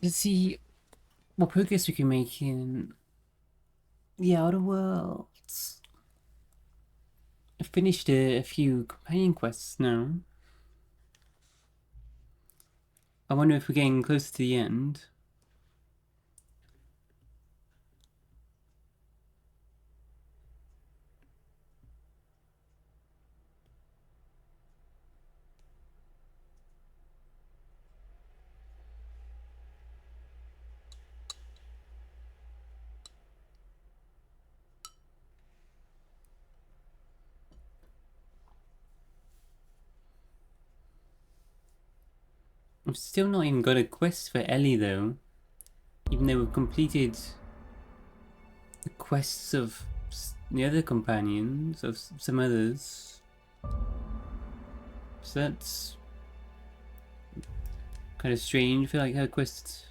to see what progress we can make in the Outer Worlds. I've finished a few companion quests now. I wonder if we're getting close to the end. I've still not even got a quest for Ellie though. Even though we've completed the quests of the other companions, of some others. So that's kind of strange. I feel like her quest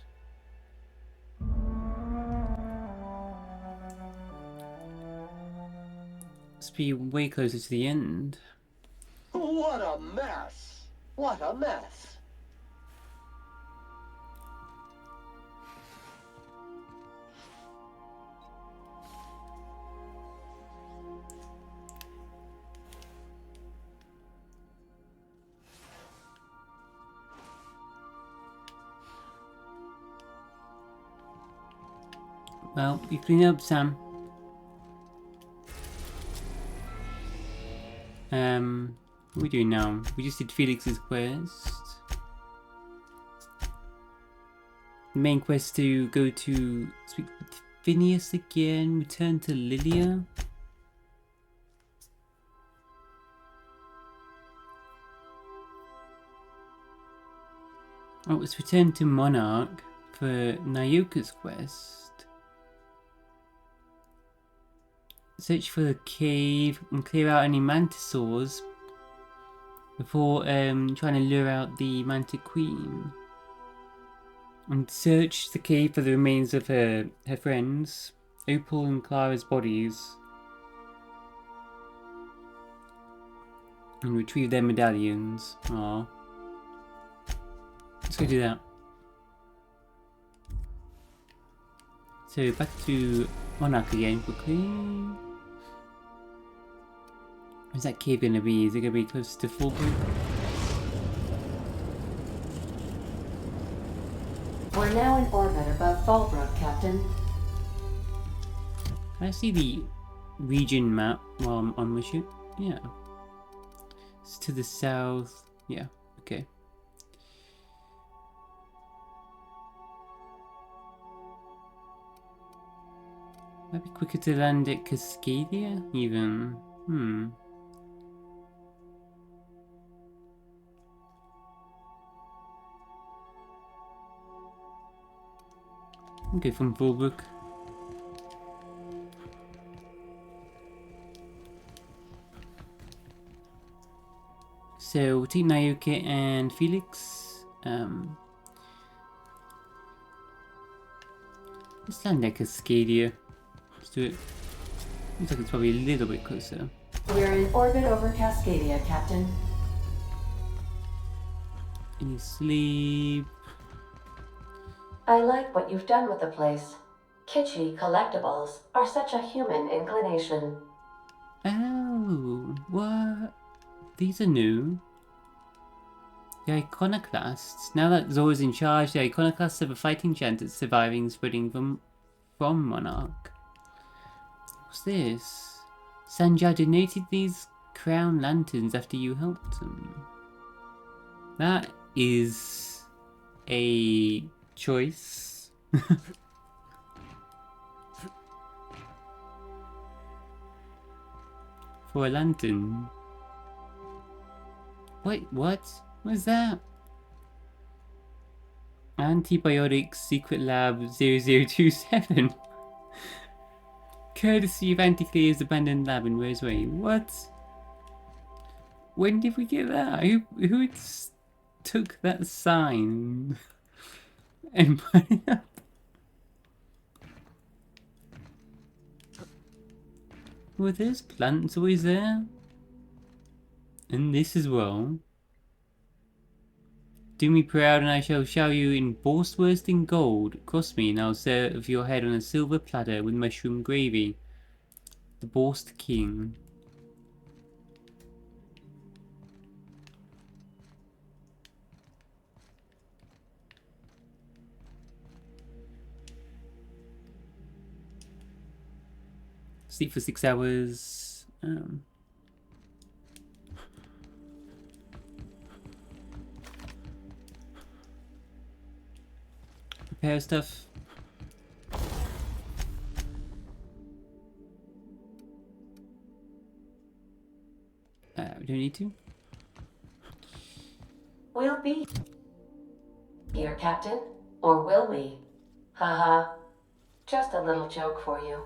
must be way closer to the end. What a mess! What a mess! Well, you clean up, Sam. What are we doing now? We just did Felix's quest. The main quest to go to speak with Phineas again, return to Lilia. Oh, it's return to Monarch for Nyoka's quest. Search for the cave and clear out any mantisaurs before trying to lure out the Manta Queen. And search the cave for the remains of her friends, Opal and Clara's bodies. And retrieve their medallions. Aww. Let's go do that. So back to Monarch again quickly. Where's that cave gonna be? Is it gonna be close to Fulbrook? We're now in orbit above Fallbrook, Captain. Can I see the region map while I'm on my ship? Yeah. It's to the south. Yeah, okay. Might be quicker to land at Cascadia, even. Okay, from Fulbrook. So we'll take Nyoka and Felix. Let's land at Cascadia. Let's do it. Looks like it's probably a little bit closer. We're in orbit over Cascadia, Captain. Any sleep? I like what you've done with the place. Kitschy collectibles are such a human inclination. Oh, what? These are new. The Iconoclasts. Now that Zora's in charge, the Iconoclasts have a fighting chance at surviving and spreading from Monarch. What's this? Sanjar donated these crown lanterns after you helped him. That is a choice. For a lantern. Wait, what? What's that? Antibiotics Secret Lab 0027. Courtesy of Anticlear's abandoned lab in Roseway. What? When did we get that? Who took that sign and put it up? Were those plants always there? And this as well. Do me proud, and I shall shower you in borsworth in gold. Cross me, and I'll serve your head on a silver platter with mushroom gravy. The Borst King. Sleep for 6 hours. Prepare stuff. We don't need to. We'll be here, Captain. Or will we? Haha. Just a little joke for you.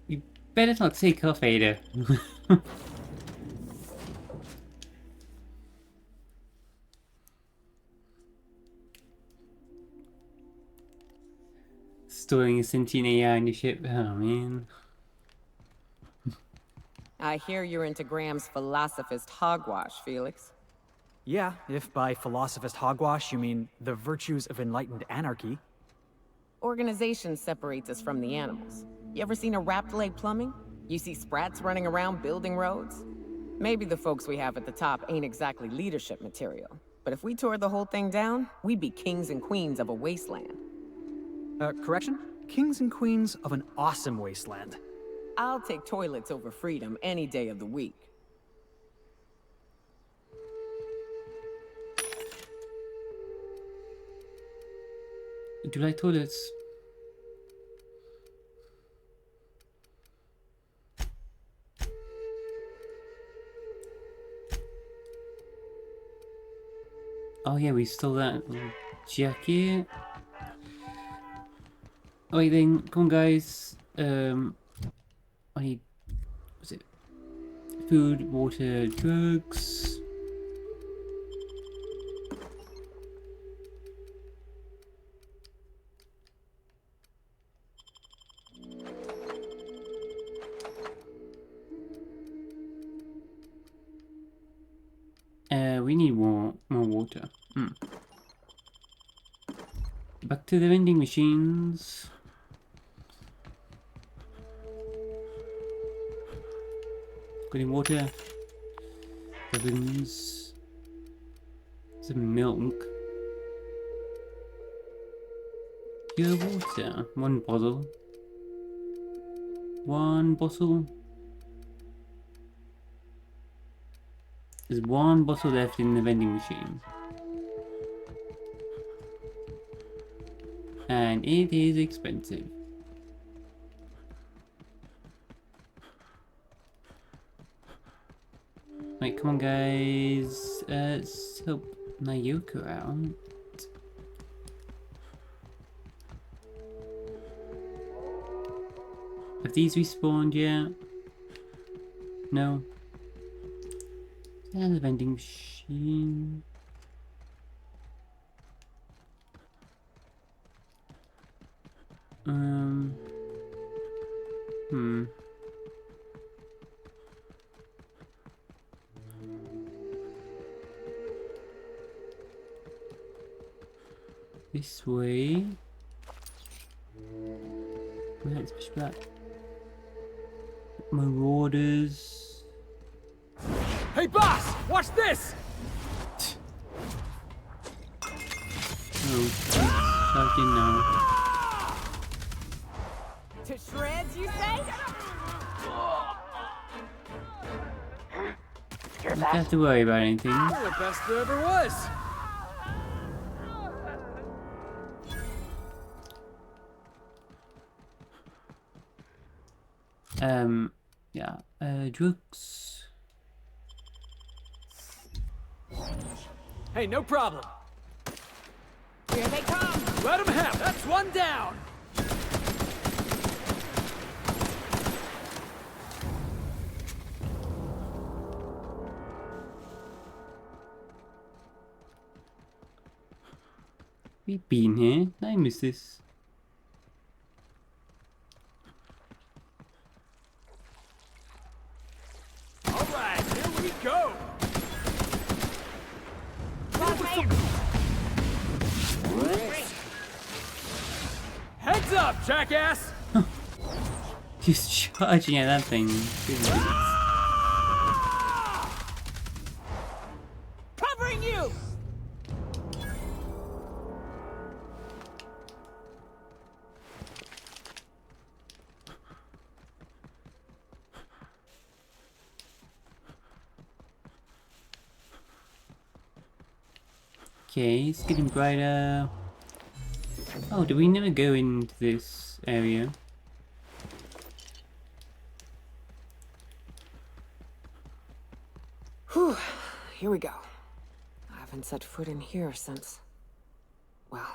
You better not take off, Ada. Storing a sentient AI on your ship. Oh, man. I hear you're into Graham's philosophist hogwash, Felix. Yeah, if by philosophist hogwash you mean the virtues of enlightened anarchy. Organization separates us from the animals. You ever seen a rapt leg plumbing? You see sprats running around building roads? Maybe the folks we have at the top ain't exactly leadership material. But if we tore the whole thing down, we'd be kings and queens of a wasteland. Correction? Kings and queens of an awesome wasteland. I'll take toilets over freedom any day of the week. Do you like toilets? Oh yeah, we stole that little jacket. Alright then, come on guys. I need, what's it? Food, water, drugs. We need more water. Back to the vending machines. Got any water? Ovens. Some milk. Pure water. One bottle. One bottle. There's one bottle left in the vending machine. And it is expensive. Right, come on guys. Let's help Nayoka out. Have these respawned yet? No. And the vending machine. This way. Let's push back. Marauders. Hey boss, watch this! Oh, fucking no. To shreds, you say? You don't have to worry about anything. You're the best there ever was! Yeah, drugs. Hey, no problem. Here they come! Let him have. That's one down. We've been here. I miss this. All right, here we go. Heads up, jackass! He's charging at that thing. Covering you! Okay, it's getting brighter. Oh, do we never go into this area? Whew, here we go. I haven't set foot in here since... Well,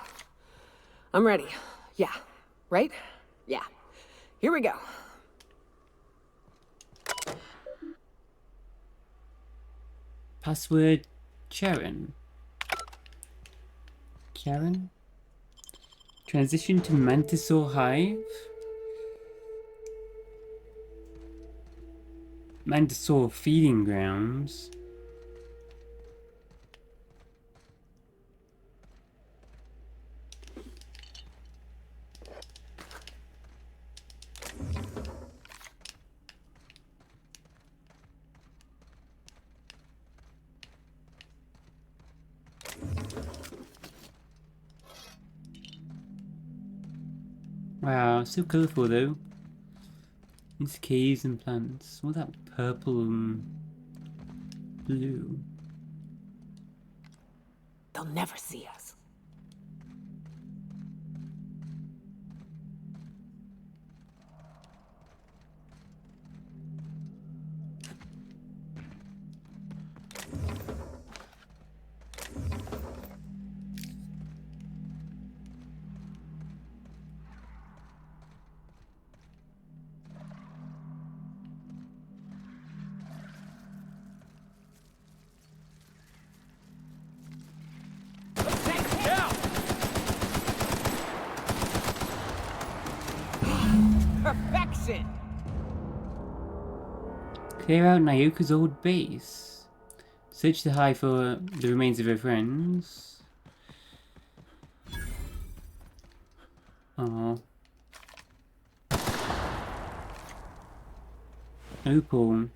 I'm ready. Yeah, right? Yeah. Here we go. Password Sharon. Karen? Transition to Mantisaur Hive? Mantisaur feeding grounds? Wow, so colourful though. These caves and plants. All that purple and blue. They'll never see us. Perfection! Clear out Nyoka's old base. Search the hive for the remains of her friends. Oh. Opal.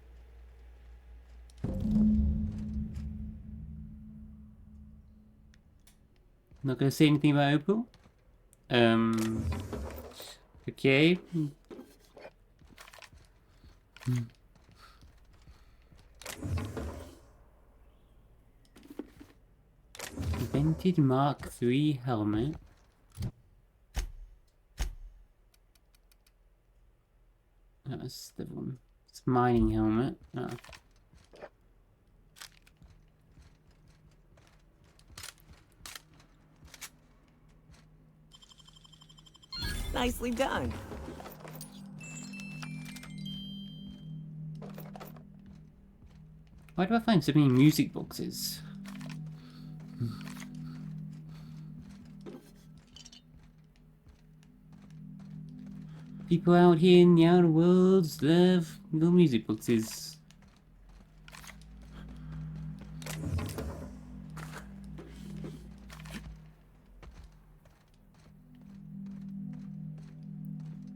Not gonna say anything about Opal? Okay. Invented Mark III helmet. That's the one. It's mining helmet. Oh. Nicely done. Why do I find so many music boxes? People out here in the outer worlds love little music boxes.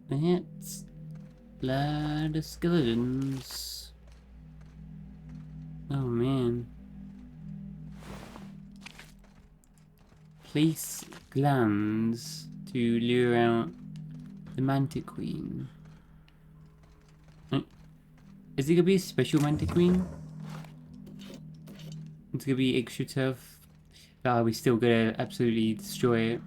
That's a lot of skeletons. Oh man. Place glands to lure out the Mantic Queen. Is it gonna be a special Mantic Queen? It's gonna be extra tough. But are we still gonna absolutely destroy it?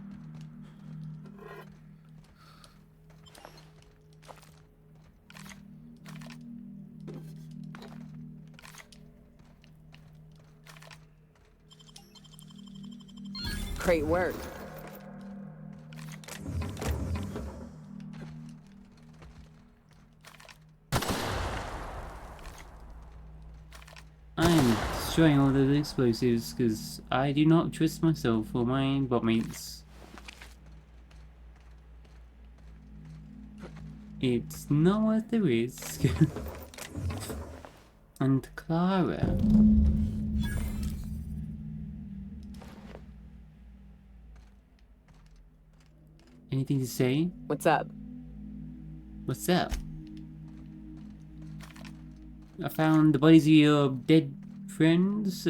Great work. I'm destroying all those explosives because I do not trust myself or my botmates. It's not worth the risk. And Clara. Anything to say? What's up? What's up? I found the bodies of your dead friends.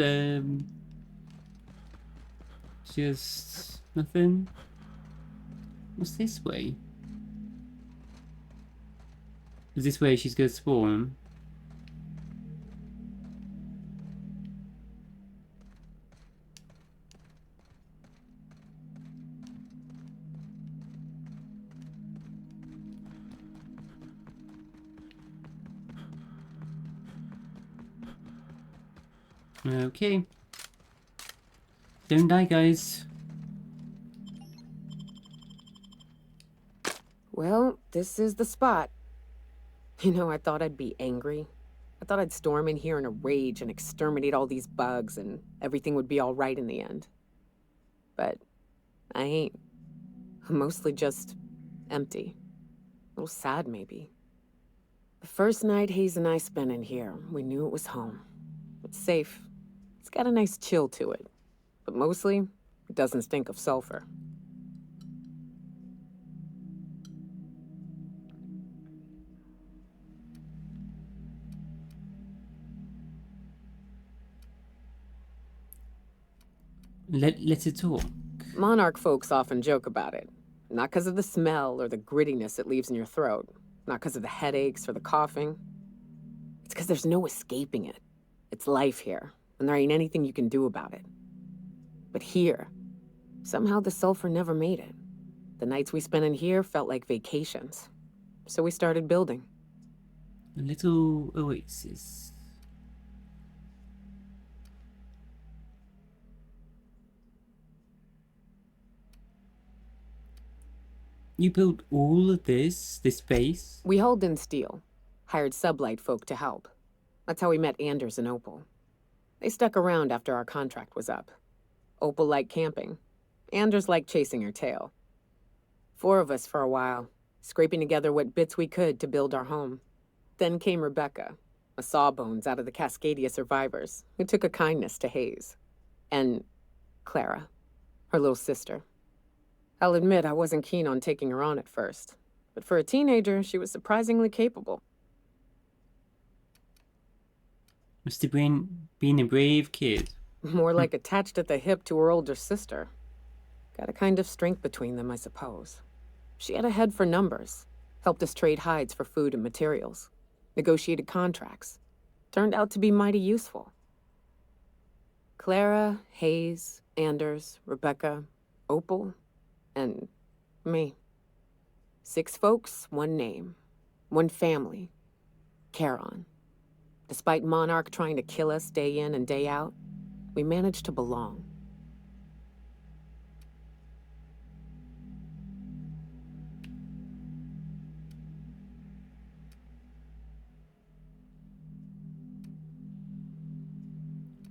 Just nothing. What's this way? Is this where she's gonna spawn? Okay. Don't die, guys. Well, this is the spot. You know, I thought I'd be angry. I thought I'd storm in here in a rage and exterminate all these bugs and everything would be all right in the end. But I ain't. I'm mostly just empty. A little sad, maybe. The first night Hayes and I spent in here, we knew it was home. It's safe. It's got a nice chill to it. But mostly, it doesn't stink of sulfur. Let's talk. Monarch folks often joke about it. Not because of the smell or the grittiness it leaves in your throat. Not because of the headaches or the coughing. It's because there's no escaping it. It's life here, and there ain't anything you can do about it. But here, somehow the sulfur never made it. The nights we spent in here felt like vacations. So we started building. A little oasis. You built all of this base? We hauled in steel, hired sublight folk to help. That's how we met Anders and Opal. They stuck around after our contract was up. Opal liked camping. Anders liked chasing her tail. 4 of us for a while, scraping together what bits we could to build our home. Then came Rebecca, a sawbones out of the Cascadia survivors, who took a kindness to Hayes. And Clara, her little sister. I'll admit I wasn't keen on taking her on at first, but for a teenager, she was surprisingly capable. Must have been a brave kid. More like attached at the hip to her older sister. Got a kind of strength between them, I suppose. She had a head for numbers, helped us trade hides for food and materials, negotiated contracts. Turned out to be mighty useful. Clara, Hayes, Anders, Rebecca, Opal, and me. 6 folks, 1 name, 1 family. Charon. Despite Monarch trying to kill us day in and day out, we managed to belong.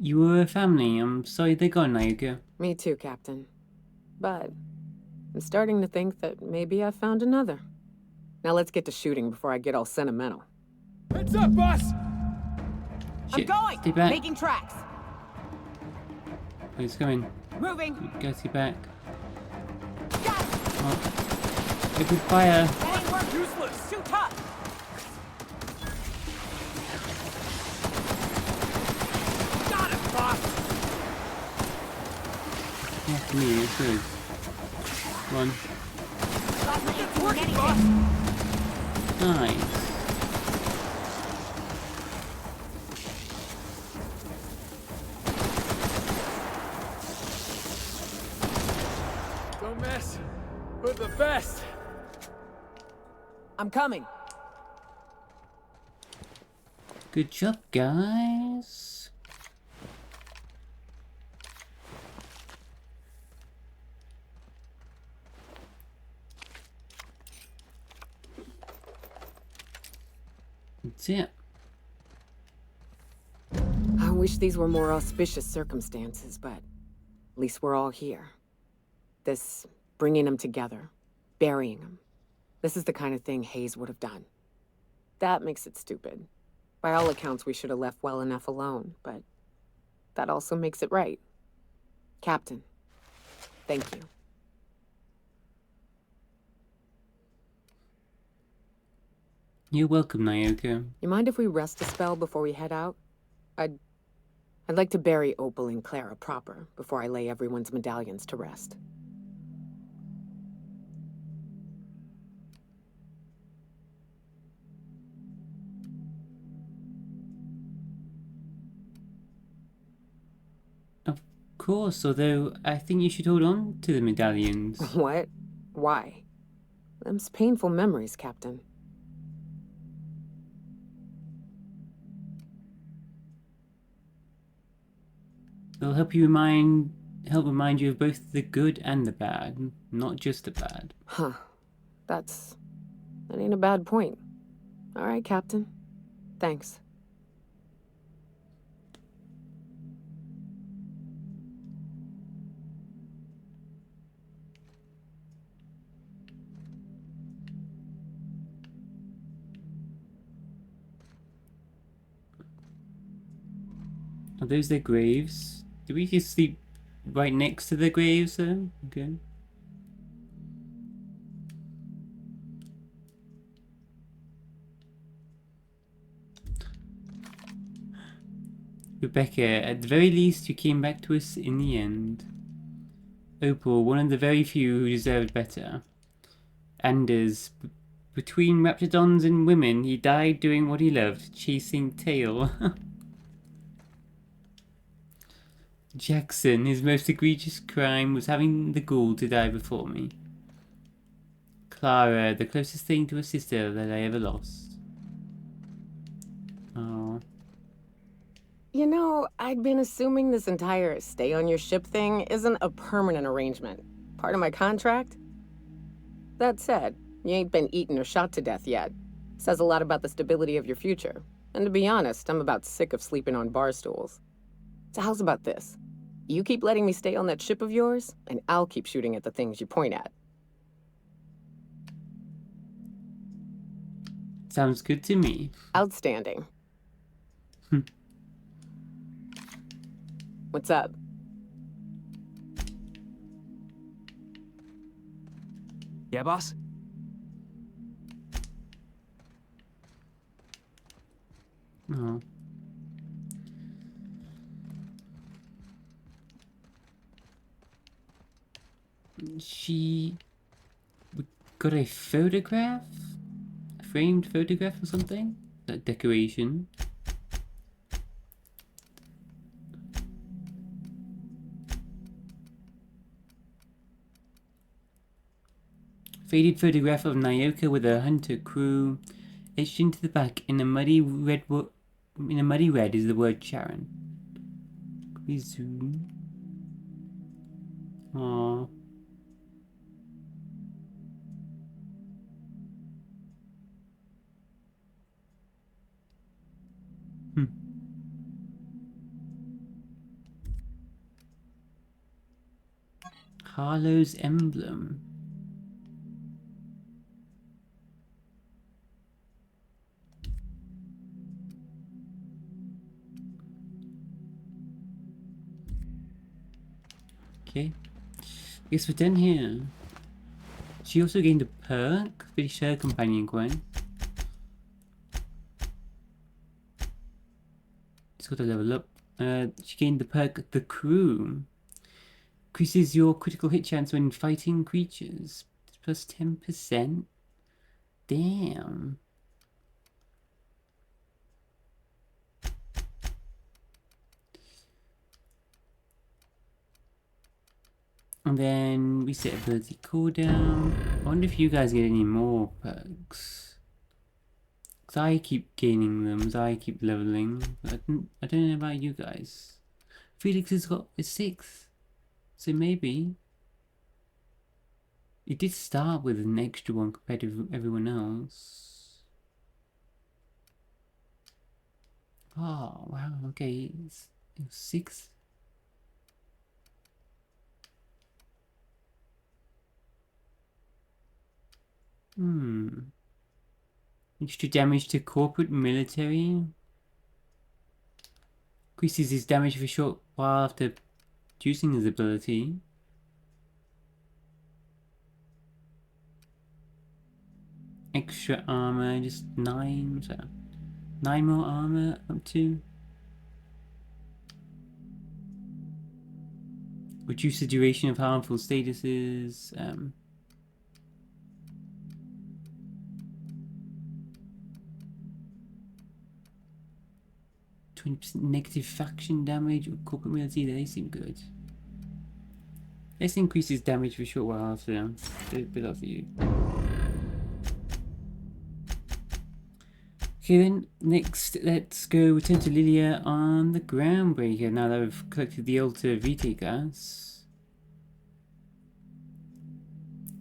You were a family. I'm sorry they're gone, Naoka. Me too, Captain. But I'm starting to think that maybe I found another. Now let's get to shooting before I get all sentimental. Heads up, boss! I'm going! Stay back. Making tracks! Who's coming? Moving! Go see back. Got it! Oh. Open fire. That ain't work! Useless! Too tough! Got it, boss! Yeah, me, it's good. One. It's working, boss! Nice. Don't mess with the best. I'm coming. Good job, guys. That's it. I wish these were more auspicious circumstances, but at least we're all here. This bringing them together, burying them. This is the kind of thing Hayes would have done. That makes it stupid. By all accounts, we should have left well enough alone, but that also makes it right. Captain, thank you. You're welcome, Nyoka. You mind if we rest a spell before we head out? I'd like to bury Opal and Clara proper before I lay everyone's medallions to rest. Of course, although I think you should hold on to the medallions. What? Why? Them's painful memories, Captain. They'll help remind you of both the good and the bad, not just the bad. Huh. That ain't a bad point. All right, Captain. Thanks. Are those their graves? Did we just sleep right next to the graves though? Okay. Rebecca, at the very least you came back to us in the end. Opal, one of the very few who deserved better. Anders, between raptidons and women, he died doing what he loved, chasing tail. Jackson, his most egregious crime was having the gall to die before me. Clara, the closest thing to a sister that I ever lost. Oh. You know, I'd been assuming this entire stay on your ship thing isn't a permanent arrangement. Part of my contract? That said, you ain't been eaten or shot to death yet. Says a lot about the stability of your future. And to be honest, I'm about sick of sleeping on bar stools. So how's about this? You keep letting me stay on that ship of yours, and I'll keep shooting at the things you point at. Sounds good to me. Outstanding. What's up? Yeah, boss? Oh. She got a photograph? A framed photograph or something? That decoration. Faded photograph of Nyoka with a hunter crew. Etched into the back in a muddy red is the word Sharon. Can we zoom? Aww. Harlow's emblem. Okay. Guess we're done here. She also gained a perk. Finish her companion Gwen. Just got to level up. She gained the perk The Crew. Increases your critical hit chance when fighting creatures. Plus 10%. Damn. And then we set ability cooldown. I wonder if you guys get any more perks. Because I keep gaining them as I keep leveling. But I don't know about you guys. Felix has got a 6. So maybe. It did start with an extra one compared to everyone else. Oh, wow, okay. It was 6. Extra damage to corporate military. Increases his damage for a short while after using his ability. extra armor, just 9, so 9 more armor up to. Reduce the duration of harmful statuses. 20% negative faction damage or corporate ability, they seem good. This increases damage for a short while after a bit of you. Okay then, next let's go return to Lilia on the Groundbreaker now that we've collected the Alta Vitae gas.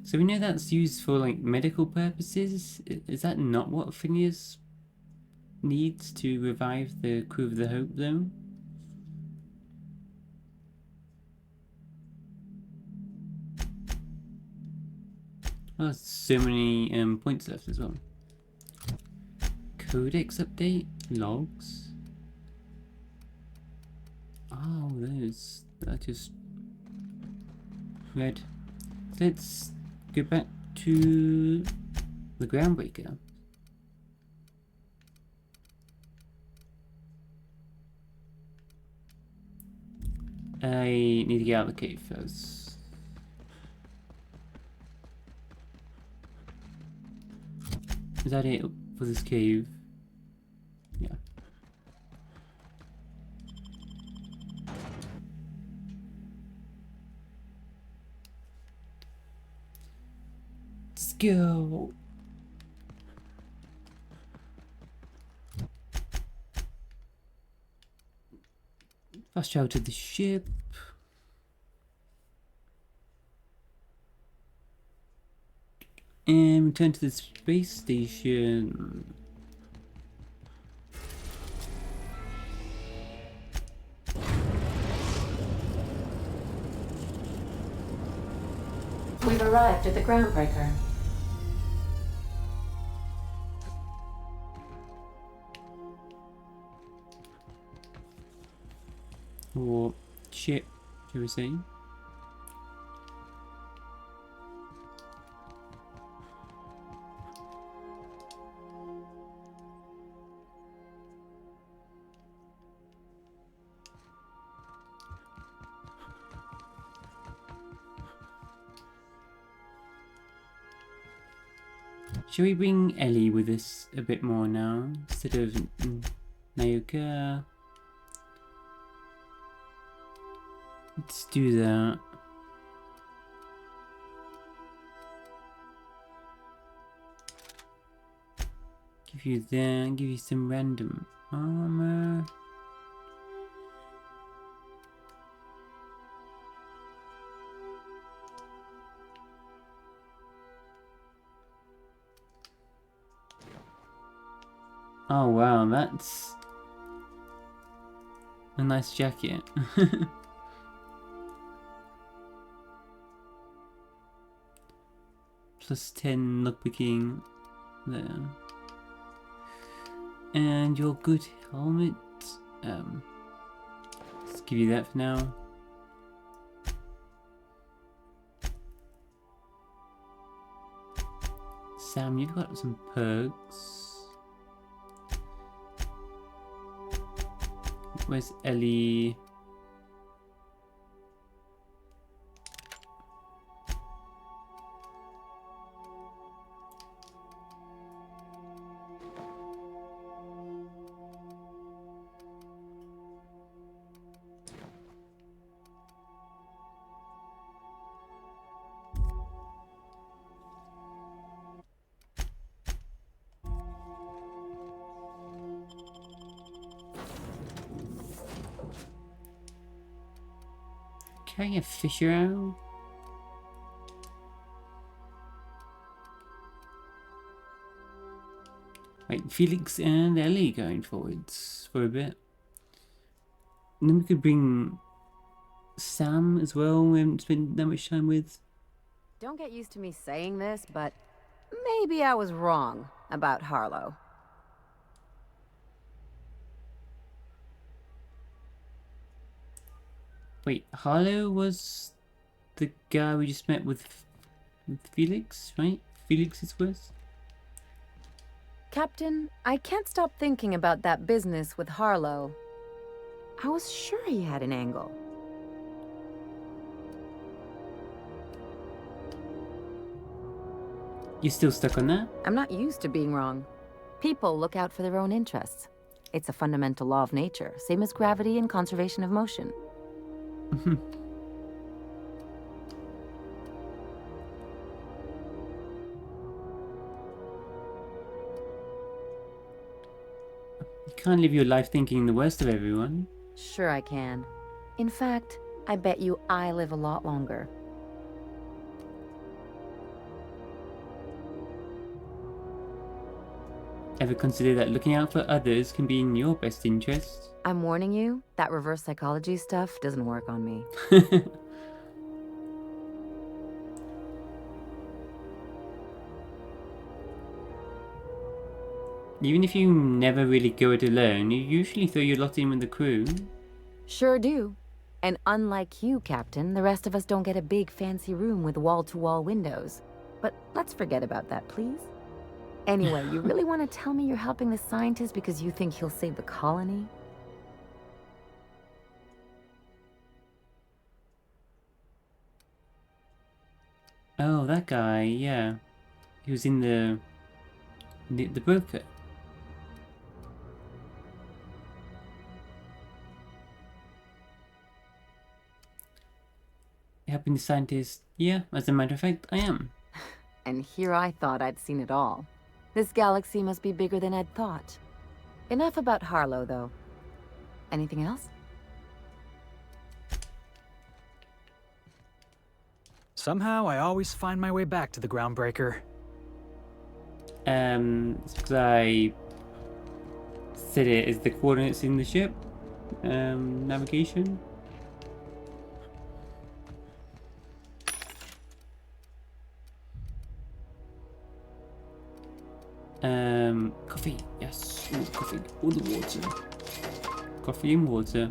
So we know that's used for like medical purposes. Is that not what Phineas needs to revive the crew of the Hope though? Oh, so many points left as well. Codex update? Logs? Oh, those. I just read. Let's go back to the Groundbreaker. I need to get out of the cave first. Is that it for this cave? Yeah. Let's go. Fast travel to the ship. And return to the space station. We've arrived at the Groundbreaker. Or ship, shall we say? Shall we bring Ellie with us a bit more now instead of Naoka? Let's do that. Give you that, give you some random armor. Oh wow, that's a nice jacket. Plus 10 lockpicking there. And your good helmet. Let's give you that for now. Sam, you've got some perks. Where's Ellie? Carrying a fish around? Right, Felix and Ellie going forwards for a bit. And then we could bring Sam as well, we haven't spent that much time with. Don't get used to me saying this, but maybe I was wrong about Harlow. Wait, Harlow was the guy we just met with Felix, right? Felix is worse? Captain, I can't stop thinking about that business with Harlow. I was sure he had an angle. You still stuck on that? I'm not used to being wrong. People look out for their own interests. It's a fundamental law of nature, same as gravity and conservation of motion. You can't live your life thinking the worst of everyone. Sure I can. In fact, I bet you I live a lot longer. Ever consider that looking out for others can be in your best interest? I'm warning you, that reverse psychology stuff doesn't work on me. Even if you never really go it alone, you usually throw your lot in with the crew. Sure do. And unlike you, Captain, the rest of us don't get a big fancy room with wall-to-wall windows. But let's forget about that, please. Anyway, you really want to tell me you're helping the scientist because you think he'll save the colony? Oh, that guy, yeah. He was in the broker. Helping the scientist, yeah, as a matter of fact, I am. And here I thought I'd seen it all. This galaxy must be bigger than I'd thought. Enough about Harlow, though. Anything else? Somehow, I always find my way back to the Groundbreaker. It's because I set it as the coordinates in the ship. Navigation. Coffee, yes. Ooh, coffee. All the water. Coffee and water.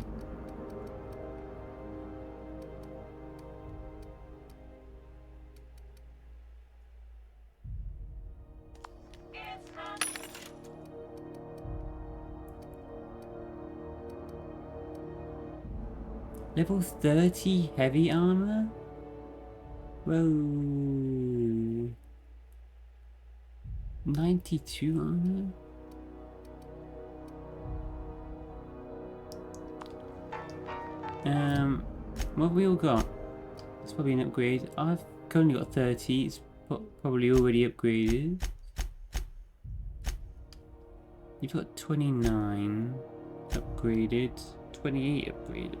Level 30 heavy armor? Whoa. 92 armor? What have we all got? It's probably an upgrade. I've currently got 30. It's probably already upgraded. You've got 29 upgraded. 28 upgraded.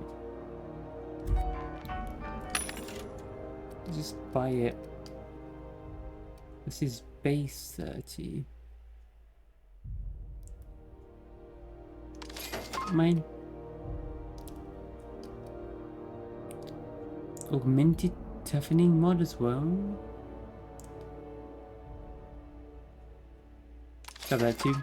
Just buy it. This is base 30. Mine. Augmented toughening mod as well. Got that too.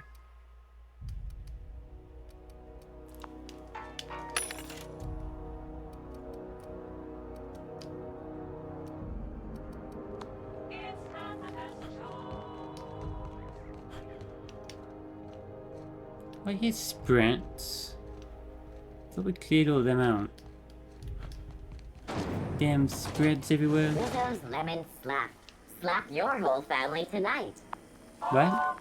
I hear sprints. Thought we cleared all them out. Damn spreads everywhere. Rizzo's lemon slap. Slap your whole family tonight. What?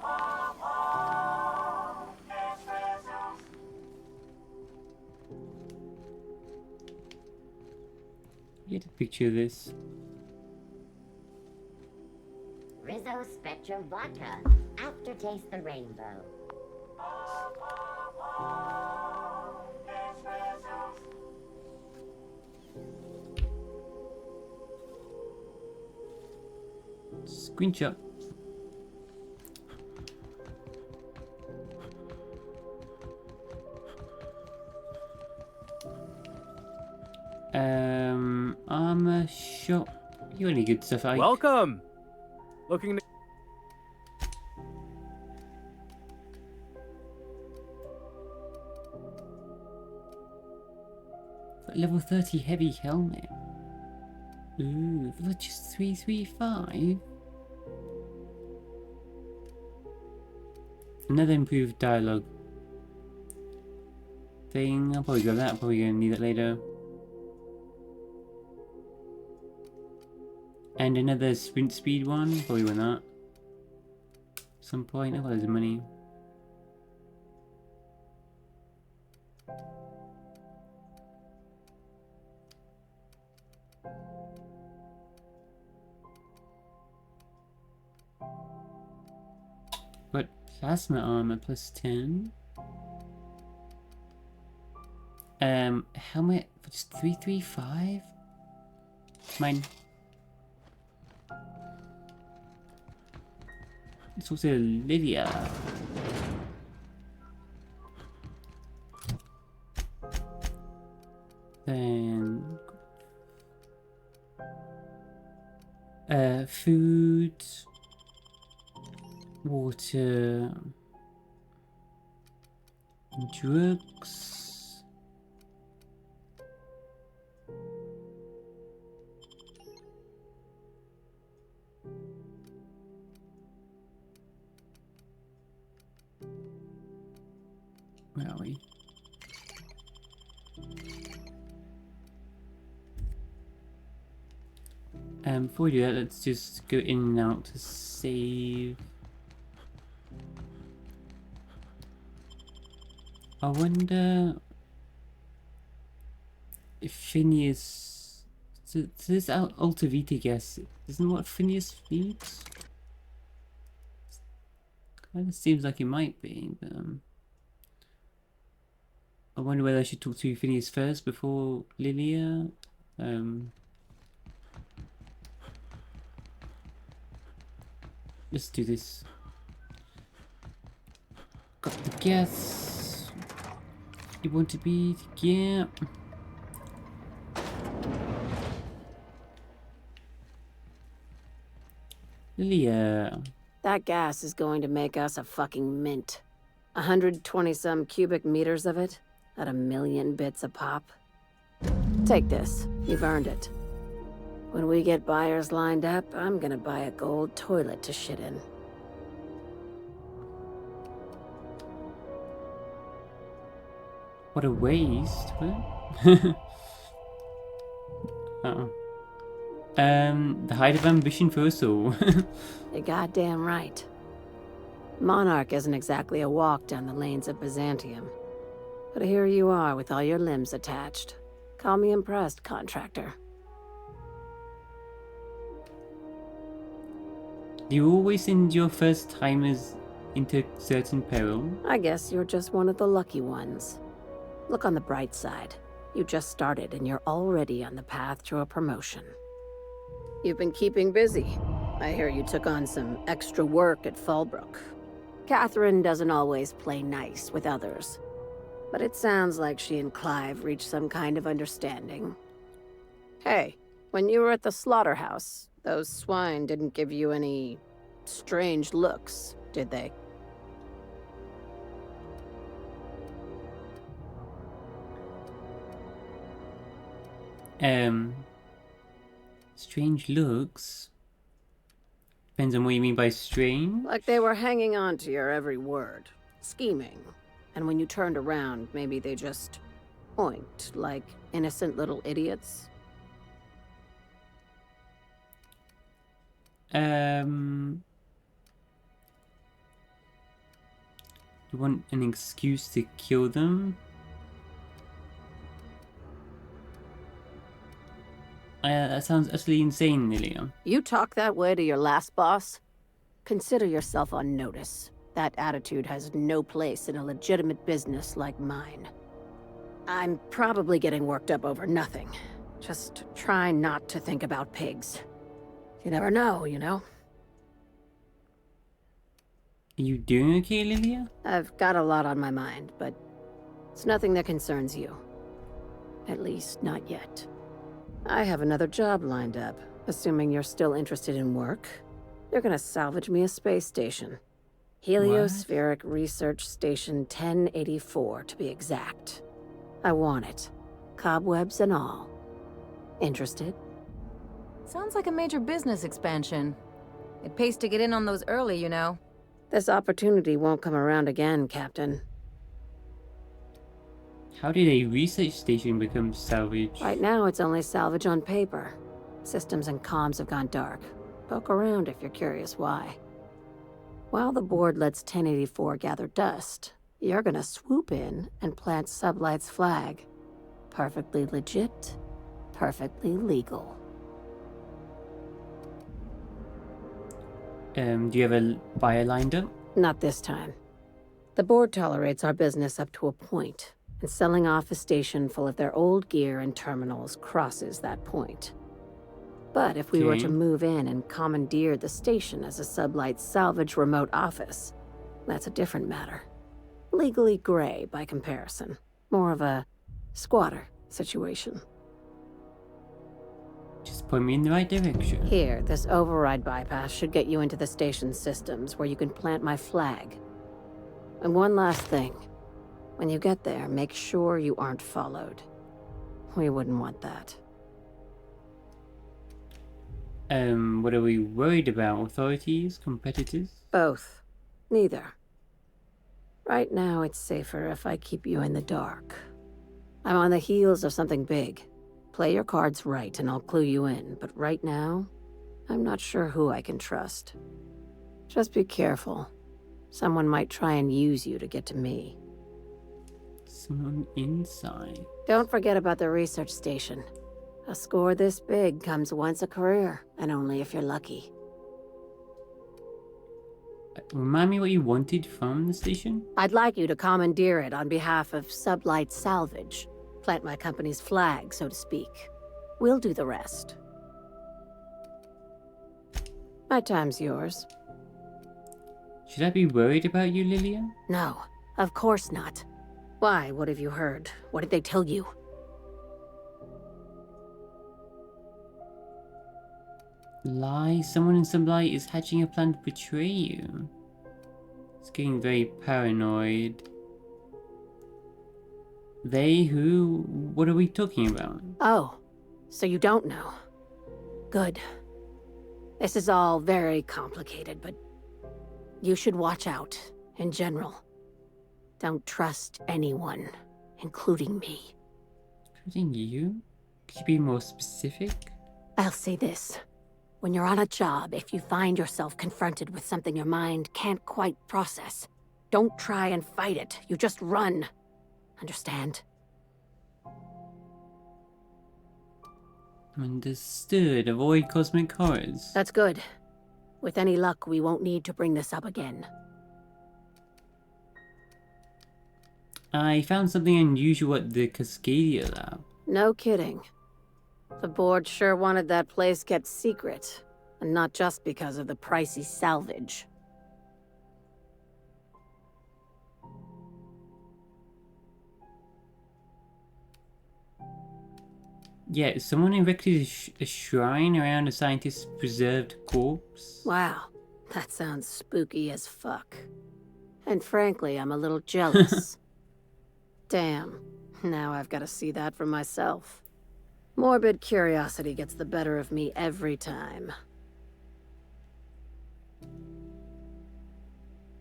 Get a picture of this. Rizzo Spectrum Vodka. Aftertaste the rainbow. Screenshot. Armor shop. You any good stuff, Ike? Welcome. Looking to Level 30 heavy helmet. Ooh, that's just 335. Another improved dialogue thing. I'll probably go that. Probably gonna need it later. And another sprint speed one. Probably want that. Some point. I've got loads of money. But plasma armor plus 10. Helmet for just 335? Mine. It's also Lydia. Then food, water, drugs. Where are we? Before we do that, let's just go in and out to save. I wonder if Phineas. So this Alta Vita guess isn't what Phineas needs. Kind of seems like it might be, but I wonder whether I should talk to Phineas first before Lilia. Let's do this. Got the gas. You want to be? Yeah. Lilia. That gas is going to make us a fucking mint. 120-some cubic meters of it, at 1,000,000 bits a pop. Take this. You've earned it. When we get buyers lined up, I'm gonna buy a gold toilet to shit in. What a waste. What? Uh-oh. The height of ambition for us all. You're goddamn right. Monarch isn't exactly a walk down the lanes of Byzantium. But here you are with all your limbs attached. Call me impressed, contractor. Do you always send your first timers into certain peril? I guess you're just one of the lucky ones. Look on the bright side. You just started and you're already on the path to a promotion. You've been keeping busy. I hear you took on some extra work at Fallbrook. Catherine doesn't always play nice with others. But it sounds like she and Clive reached some kind of understanding. Hey, when you were at the slaughterhouse, those swine didn't give you any strange looks, did they? Strange looks? Depends on what you mean by strange. Like they were hanging on to your every word, scheming. And when you turned around, maybe they just oinked like innocent little idiots. You want an excuse to kill them? That sounds utterly insane, Lilia. You talk that way to your last boss? Consider yourself on notice. That attitude has no place in a legitimate business like mine. I'm probably getting worked up over nothing. Just try not to think about pigs. You never know, you know? Are you doing okay, Lilia? I've got a lot on my mind, but it's nothing that concerns you. At least, not yet. I have another job lined up, assuming you're still interested in work. You're gonna salvage me a space station. Heliospheric Research Station 1084, to be exact. I want it. Cobwebs and all. Interested? Sounds like a major business expansion. It pays to get in on those early, you know. This opportunity won't come around again, Captain. How did a research station become salvage? Right now, it's only salvage on paper. Systems and comms have gone dark. Poke around if you're curious why. While the board lets 1084 gather dust, you're gonna swoop in and plant Sublight's flag. Perfectly legit, perfectly legal. Do you have a buyer lined up? Not this time. The board tolerates our business up to a point, and selling off a station full of their old gear and terminals crosses that point. But if we were to Okay. move in and commandeer the station as a Sublight salvage remote office, that's a different matter. Legally gray by comparison. More of a squatter situation. Just point me in the right direction. Here, this override bypass should get you into the station's systems where you can plant my flag. And one last thing. When you get there, make sure you aren't followed. We wouldn't want that. What are we worried about? Authorities? Competitors? Both. Neither. Right now, it's safer if I keep you in the dark. I'm on the heels of something big. Play your cards right and I'll clue you in, but right now, I'm not sure who I can trust. Just be careful. Someone might try and use you to get to me. Someone inside. Don't forget about the research station. A score this big comes once a career, and only if you're lucky. Remind me what you wanted from the station? I'd like you to commandeer it on behalf of Sublight Salvage. Plant my company's flag, so to speak. We'll do the rest. My time's yours. Should I be worried about you, Lillian? No, of course not. Why? What have you heard? What did they tell you? Lie, someone in some light is hatching a plan to betray you. It's getting very paranoid. They who? What are we talking about? Oh, so you don't know. Good. This is all very complicated, but you should watch out, in general. Don't trust anyone, including me. Including you? Could you be more specific? I'll say this. When you're on a job, if you find yourself confronted with something your mind can't quite process, don't try and fight it. You just run. Understand? Understood. Avoid cosmic horrors. That's good. With any luck, we won't need to bring this up again. I found something unusual at the Cascadia lab. No kidding. The board sure wanted that place kept secret, and not just because of the pricey salvage. Yeah, someone erected a shrine around a scientist's preserved corpse. Wow, that sounds spooky as fuck. And frankly, I'm a little jealous. Damn, now I've got to see that for myself. Morbid curiosity gets the better of me every time.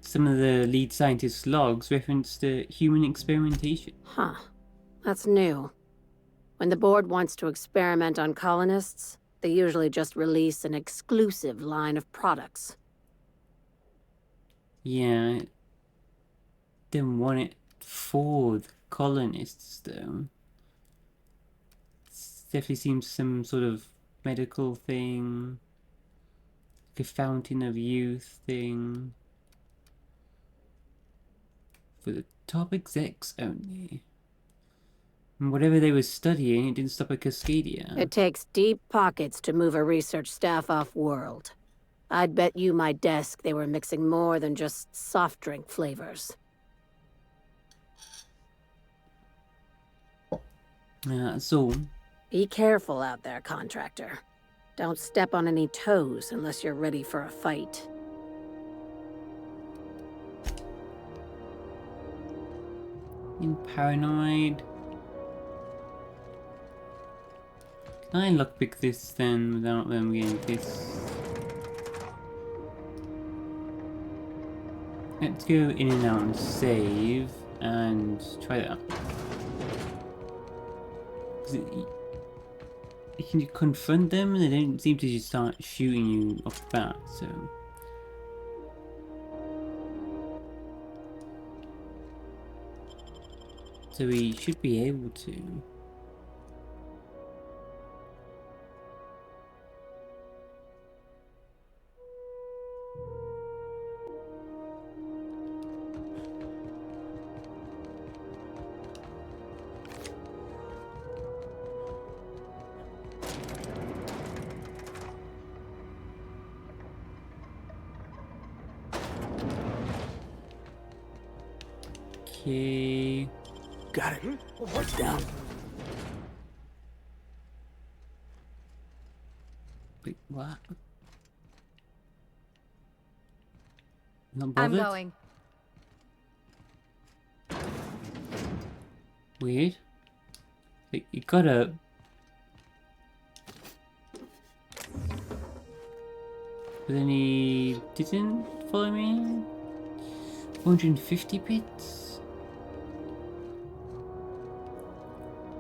Some of the lead scientist's logs referenced human experimentation. Huh, that's new. When the board wants to experiment on colonists, they usually just release an exclusive line of products. Yeah, didn't want it for the colonists though. Definitely seems some sort of medical thing, like a fountain of youth thing. For the top execs only. And whatever they were studying, it didn't stop at Cascadia. It takes deep pockets to move a research staff off-world. I'd bet you my desk they were mixing more than just soft drink flavors. That's all. Be careful out there, contractor. Don't step on any toes unless you're ready for a fight. Being paranoid. Can I lockpick this then without them getting pissed? Let's go in and out and save and try that. 'Cause you can confront them and they don't seem to just start shooting you off the bat, so. So we should be able to. Okay. Got it. What's down? Wait, what? Not I'm bothered? going. Weird. Like, you gotta. But then he didn't follow me? 450 bits?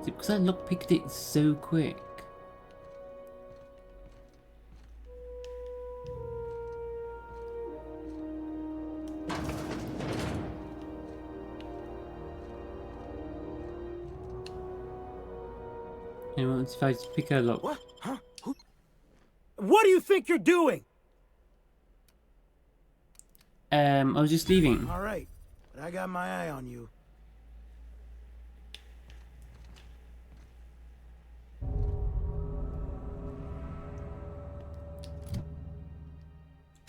Is it because I lockpicked it so quick? Anyone, if I just pick a lock. What? Huh? What do you think you're doing? I was just leaving. All right, but I got my eye on you.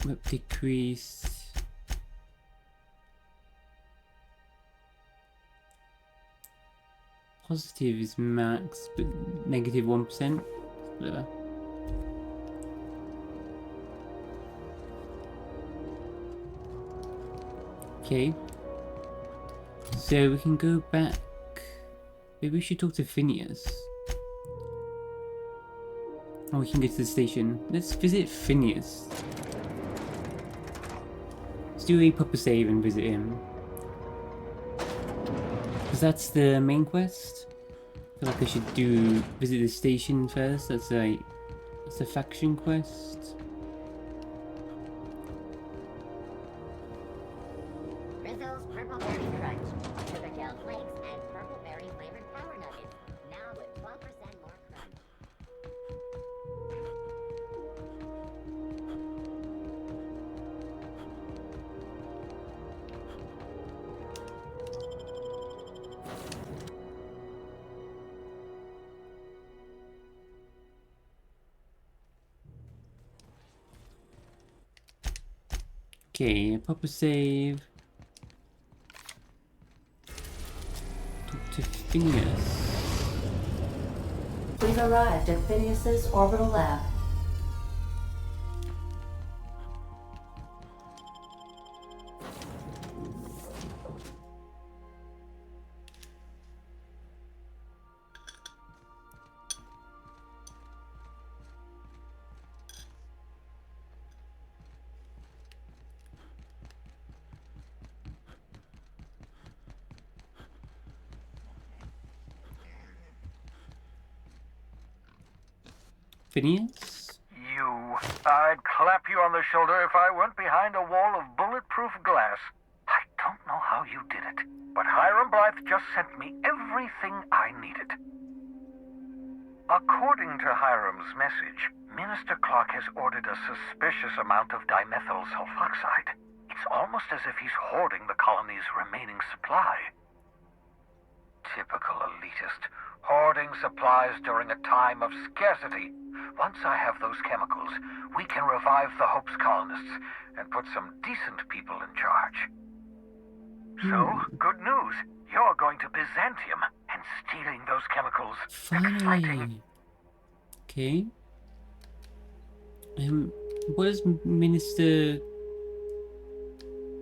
Map decrease. Positive is max, but negative 1%. Whatever. Okay. So we can go back. Maybe we should talk to Phineas. Or we can get to the station. Let's visit Phineas. Let's do a proper save and visit him. Because that's the main quest. I feel like I should visit the station first. It's a faction quest. Rizzo's Purple Berry Crunch. Sugar gel flakes and purple berry flavored power nuggets. Now with 12% more crunch. Okay, proper save. Talk to Phineas. We've arrived at Phineas's orbital lab. Phineas? I'd clap you on the shoulder if I went behind a wall of bulletproof glass. I don't know how you did it, but Hiram Blythe just sent me everything I needed. According to Hiram's message, Minister Clark has ordered a suspicious amount of dimethyl sulfoxide. It's almost as if he's hoarding the colony's remaining supply. Typical elitist, hoarding supplies during a time of scarcity. Once I have those chemicals, we can revive the Hope's colonists and put some decent people in charge. So, good news. You're going to Byzantium and stealing those chemicals. Exciting. Finally. Okay. What is Minister...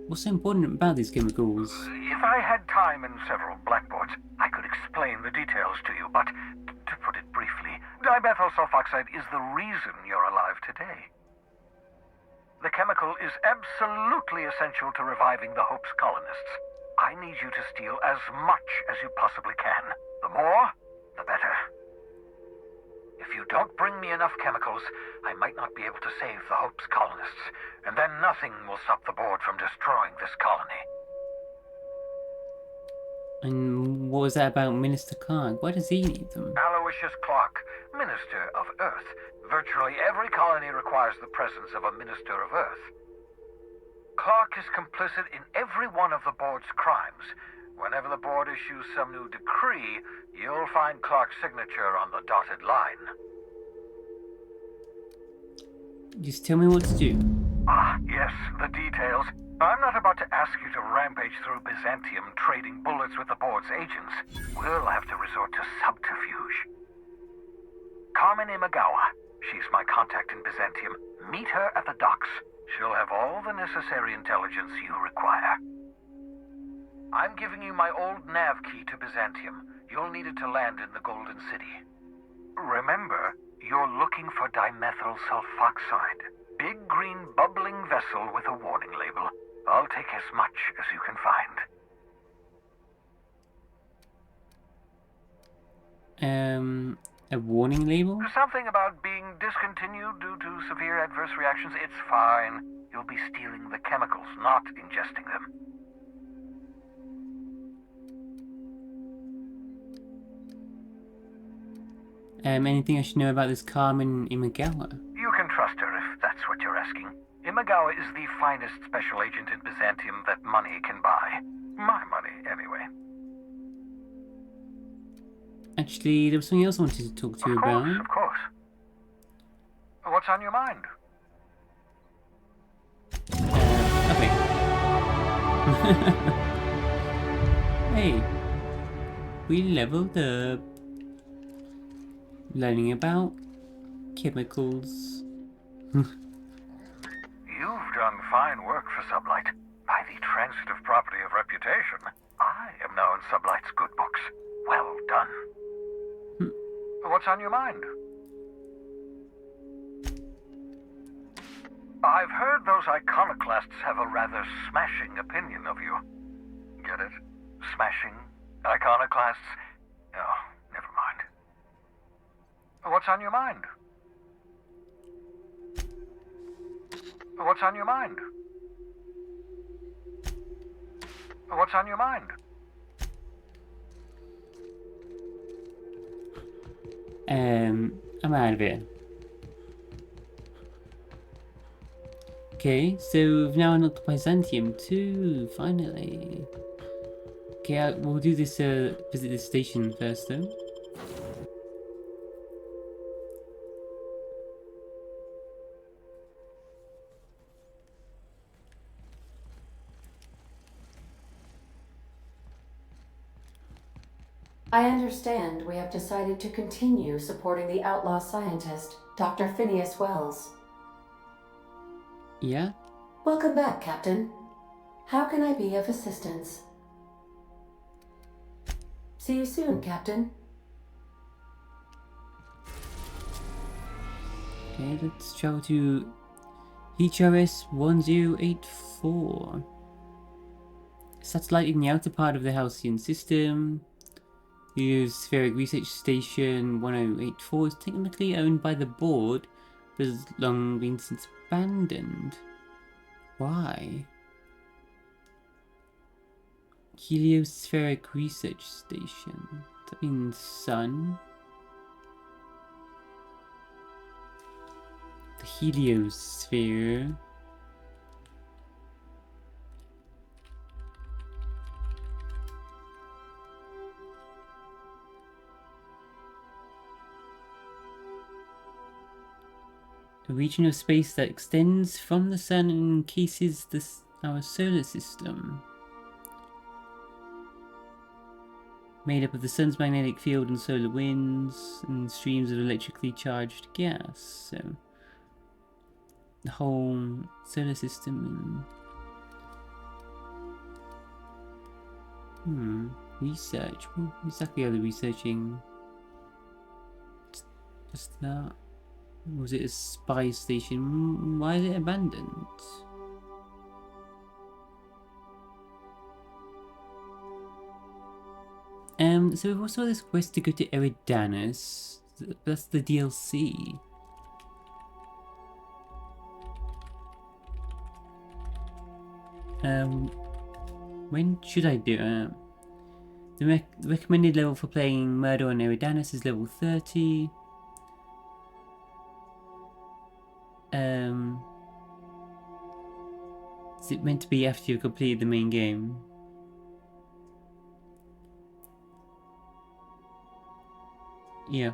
What's so important about these chemicals? If I had time and several blackboards, I could explain the details to you, but to put it briefly, dimethyl sulfoxide is the reason you're alive today. The chemical is absolutely essential to reviving the Hope's colonists. I need you to steal as much as you possibly can. The more, the better. If you don't bring me enough chemicals, I might not be able to save the Hope's colonists, and then nothing will stop the board from destroying this colony. And what was that about Minister Clark? Why does he need them? Aloysius Clark, Minister of Earth. Virtually every colony requires the presence of a Minister of Earth. Clark is complicit in every one of the board's crimes. Whenever the board issues some new decree, you'll find Clark's signature on the dotted line. Just tell me what to do. Ah, yes, the details. I'm not about to ask you to rampage through Byzantium trading bullets with the board's agents. We'll have to resort to subterfuge. Carmen Imagawa. She's my contact in Byzantium. Meet her at the docks. She'll have all the necessary intelligence you require. I'm giving you my old nav key to Byzantium. You'll need it to land in the Golden City. Remember, you're looking for dimethyl sulfoxide. Big green bubbling vessel with a warning label. I'll take as much as you can find. A warning label? Something about being discontinued due to severe adverse reactions. It's fine. You'll be stealing the chemicals, not ingesting them. Anything I should know about this Carmen Imagawa? You can trust her if that's what you're asking. Imagawa is the finest special agent in Byzantium that money can buy. My money, anyway. Actually, there was something else I wanted to talk to you about. Of course. What's on your mind? Okay. Hey, we leveled up. Learning about chemicals. You've done fine work for Sublight. By the transitive property of reputation, I am now in Sublight's good books. Well done. What's on your mind? I've heard those iconoclasts have a rather smashing opinion of you. Get it? Smashing? Iconoclasts? Oh, never mind. What's on your mind? What's on your mind? What's on your mind? I'm out of here. Okay, so we've now unlocked Byzantium too, finally. Okay, we'll do this, visit this station first though. I understand we have decided to continue supporting the outlaw scientist, Dr. Phineas Wells. Yeah? Welcome back, Captain. How can I be of assistance? See you soon, Captain. Okay, let's travel to HRS 1084. Satellite in the outer part of the Halcyon system. The Spheric Research Station 1084 is technically owned by the board, but has long been since abandoned. Why? Heliospheric Research Station. Does that mean sun? The heliosphere. A region of space that extends from the sun and encases our solar system. Made up of the sun's magnetic field and solar winds and streams of electrically charged gas. So the whole solar system and research. What exactly are they researching? Just that. Was it a spy station? Why is it abandoned? So we've also this quest to go to Eridanus. That's the DLC. When should I do it? The recommended level for playing Murder on Eridanus is level 30. Is it meant to be after you've completed the main game? Yeah.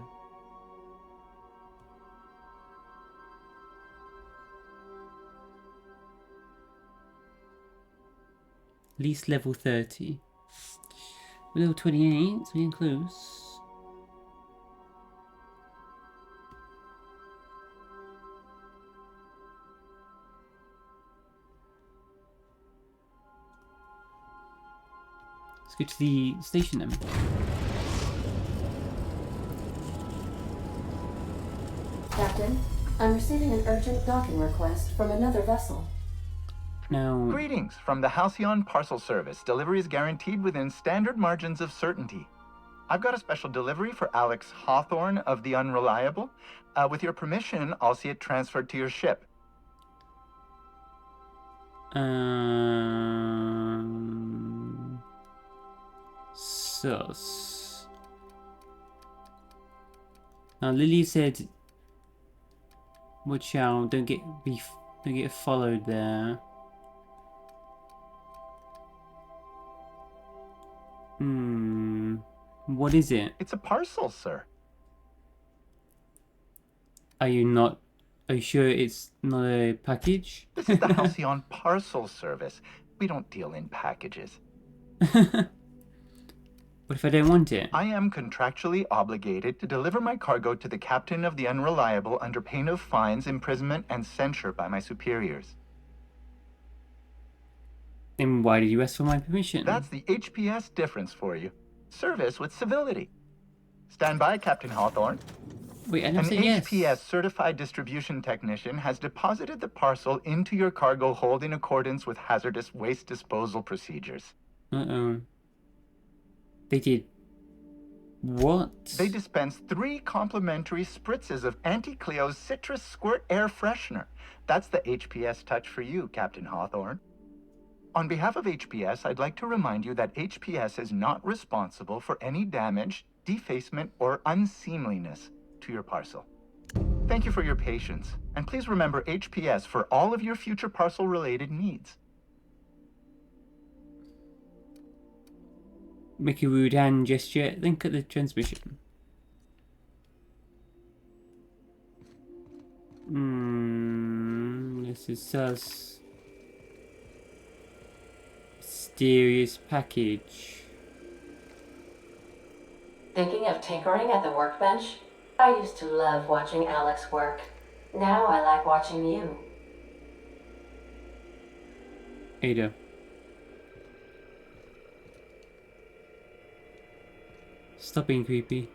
At least level 30. We're level 28, so we're getting close. Let's go to the station then. Captain, I'm receiving an urgent docking request from another vessel. Now, Greetings from the Halcyon Parcel Service. Delivery is guaranteed within standard margins of certainty. I've got a special delivery for Alex Hawthorne of the Unreliable. With your permission, I'll see it transferred to your ship. Sus. Now Lily said, "Watch out! Don't get followed there." What is it? It's a parcel, sir. Are you sure it's not a package? This is the Halcyon Parcel Service. We don't deal in packages. What if I don't want it? I am contractually obligated to deliver my cargo to the captain of the Unreliable under pain of fines, imprisonment, and censure by my superiors. Then why did you ask for my permission? That's the HPS difference for you. Service with civility. Stand by, Captain Hawthorne. Wait, I never An said yes. HPS certified distribution technician has deposited the parcel into your cargo hold in accordance with hazardous waste disposal procedures. Uh-oh. They did what? They dispense 3 complimentary spritzes of Anti-Cleo's Citrus Squirt Air Freshener. That's the HPS touch for you, Captain Hawthorne. On behalf of HPS, I'd like to remind you that HPS is not responsible for any damage, defacement, or unseemliness to your parcel. Thank you for your patience, and please remember HPS for all of your future parcel-related needs. Make a rude hand gesture, then cut the transmission. This is sus. Mysterious package. Thinking of tinkering at the workbench? I used to love watching Alex work. Now I like watching you. Ada. Stop being creepy.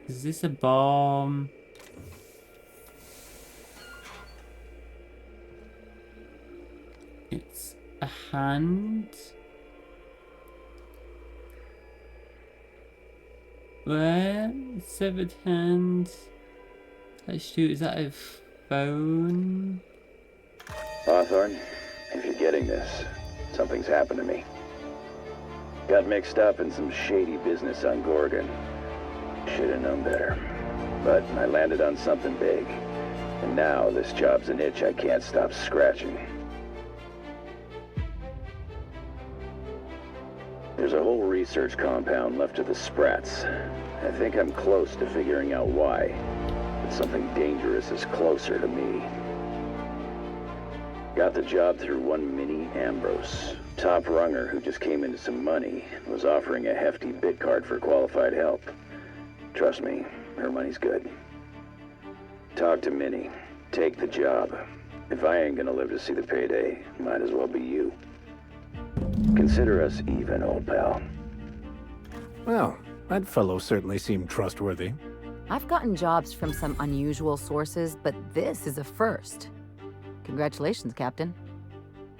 Is this a bomb? It's a hand? Where? Severed hand. Touch to, is that a phone? Hawthorne, if you're getting this, something's happened to me. Got mixed up in some shady business on Gorgon. Should have known better. But I landed on something big. And now this job's an itch I can't stop scratching. There's a whole research compound left of the Sprats. I think I'm close to figuring out why. But something dangerous is closer to me. Got the job through one Minnie Ambrose. Top runger who just came into some money, was offering a hefty bid card for qualified help. Trust me, her money's good. Talk to Minnie. Take the job. If I ain't gonna live to see the payday, might as well be you. Consider us even, old pal. Well, that fellow certainly seemed trustworthy. I've gotten jobs from some unusual sources, but this is a first. Congratulations, Captain.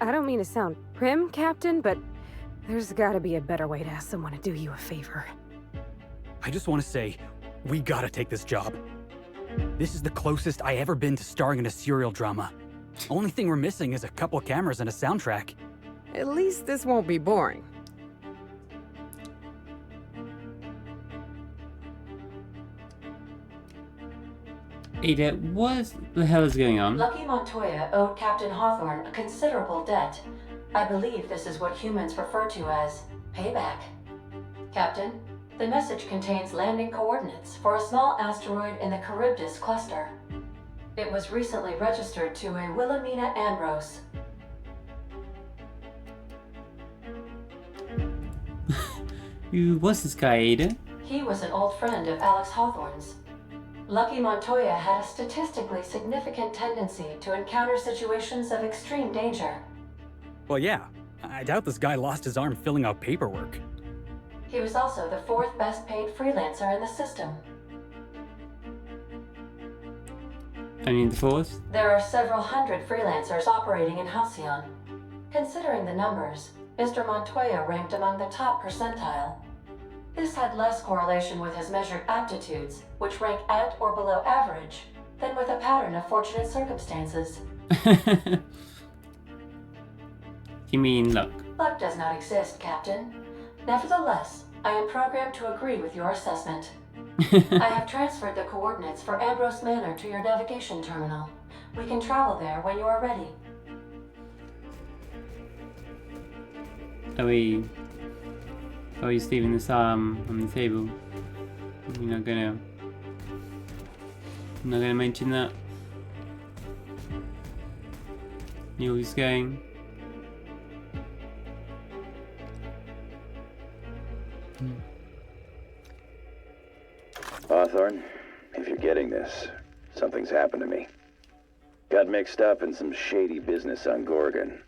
I don't mean to sound prim, Captain, but there's gotta be a better way to ask someone to do you a favor. I just want to say, we gotta take this job. This is the closest I ever been to starring in a serial drama. Only thing we're missing is a couple cameras and a soundtrack. At least this won't be boring. Ada, what the hell is going on? Lucky Montoya owed Captain Hawthorne a considerable debt. I believe this is what humans refer to as payback. Captain, the message contains landing coordinates for a small asteroid in the Charybdis cluster. It was recently registered to a Wilhelmina Ambrose. Who was this guy, Ada? He was an old friend of Alex Hawthorne's. Lucky Montoya had a statistically significant tendency to encounter situations of extreme danger. Well, yeah. I doubt this guy lost his arm filling out paperwork. He was also the fourth best paid freelancer in the system. I mean, the fourth? There are several hundred freelancers operating in Halcyon. Considering the numbers, Mr. Montoya ranked among the top percentile. This had less correlation with his measured aptitudes, which rank at or below average, than with a pattern of fortunate circumstances. You mean luck? Luck does not exist, Captain. Nevertheless, I am programmed to agree with your assessment. I have transferred the coordinates for Ambrose Manor to your navigation terminal. We can travel there when you are ready. Are we just leaving this arm on the table? You're not gonna mention that? You're just going? Hawthorne, if you're getting this, something's happened to me. Got mixed up in some shady business on Gorgon.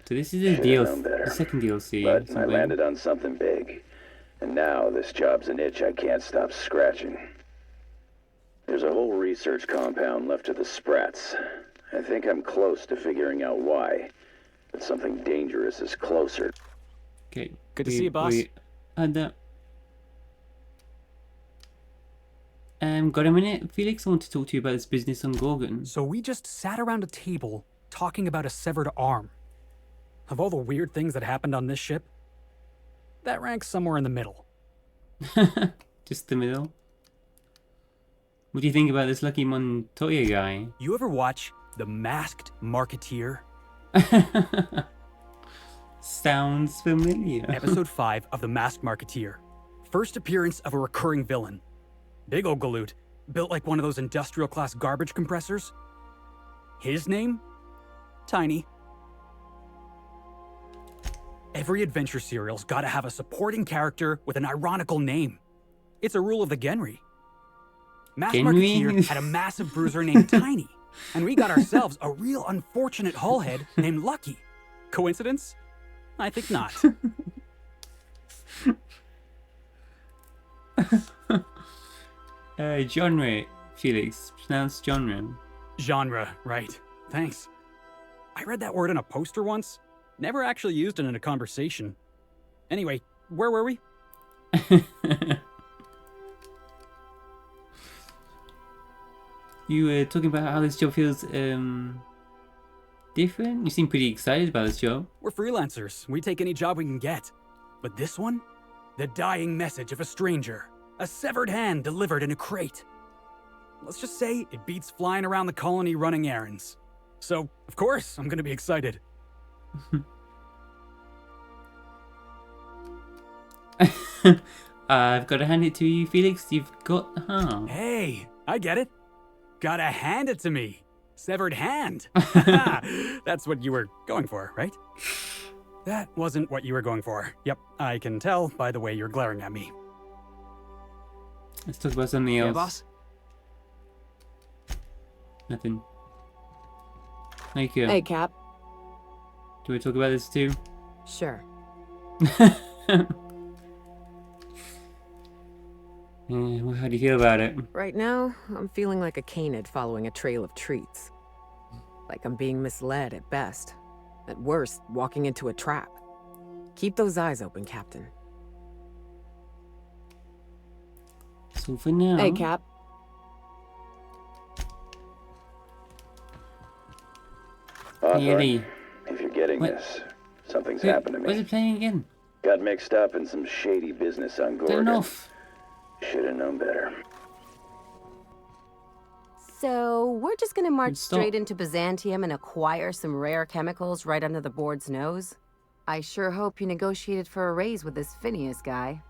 So this is the the second DLC. But I landed on something big. And now this job's an itch I can't stop scratching. There's a whole research compound left to the Sprats. I think I'm close to figuring out why. But something dangerous is closer. Okay. Good to see you, boss. Got a minute, Felix? I want to talk to you about this business on Gorgon. So we just sat around a table talking about a severed arm. Of all the weird things that happened on this ship, that ranks somewhere in the middle. Just the middle? What do you think about this Lucky Montoya guy? You ever watch The Masked Marketeer? Sounds familiar. Episode 5 of The Masked Marketeer. First appearance of a recurring villain. Big old galoot, built like one of those industrial class garbage compressors. His name? Tiny. Every adventure serial's gotta have a supporting character with an ironical name. It's a rule of the Genry. Masked Marketeer had a massive bruiser named Tiny, and we got ourselves a real unfortunate hullhead named Lucky. Coincidence? I think not. Genre, Felix. Pronounce genre. Genre, right. Thanks. I read that word in a poster once. Never actually used it in a conversation. Anyway, where were we? You were talking about how this job feels, different? You seem pretty excited about this job. We're freelancers. We take any job we can get. But this one? The dying message of a stranger. A severed hand delivered in a crate. Let's just say it beats flying around the colony running errands. So, of course, I'm gonna be excited. I've got to hand it to you, Felix. You've got... Hey, I get it. Gotta hand it to me. Severed hand. That's what you were going for, right? That wasn't what you were going for. Yep, I can tell by the way you're glaring at me. Let's talk about something else. Yeah, boss? Nothing. Thank you. Hey, Cap. Do we talk about this too? Sure. Well, how do you feel about it? Right now, I'm feeling like a canid following a trail of treats. Like I'm being misled at best. At worst, walking into a trap. Keep those eyes open, Captain. So for now... Hey, Cap. Really? If you're getting What? this, something's happened to me. Where's it playing again? Got mixed up in some shady business on Turn Gorgon. off. Should have known better. So, we're just gonna march Stop. straight into Byzantium and acquire some rare chemicals right under the board's nose? I sure hope you negotiated for a raise with this Phineas guy.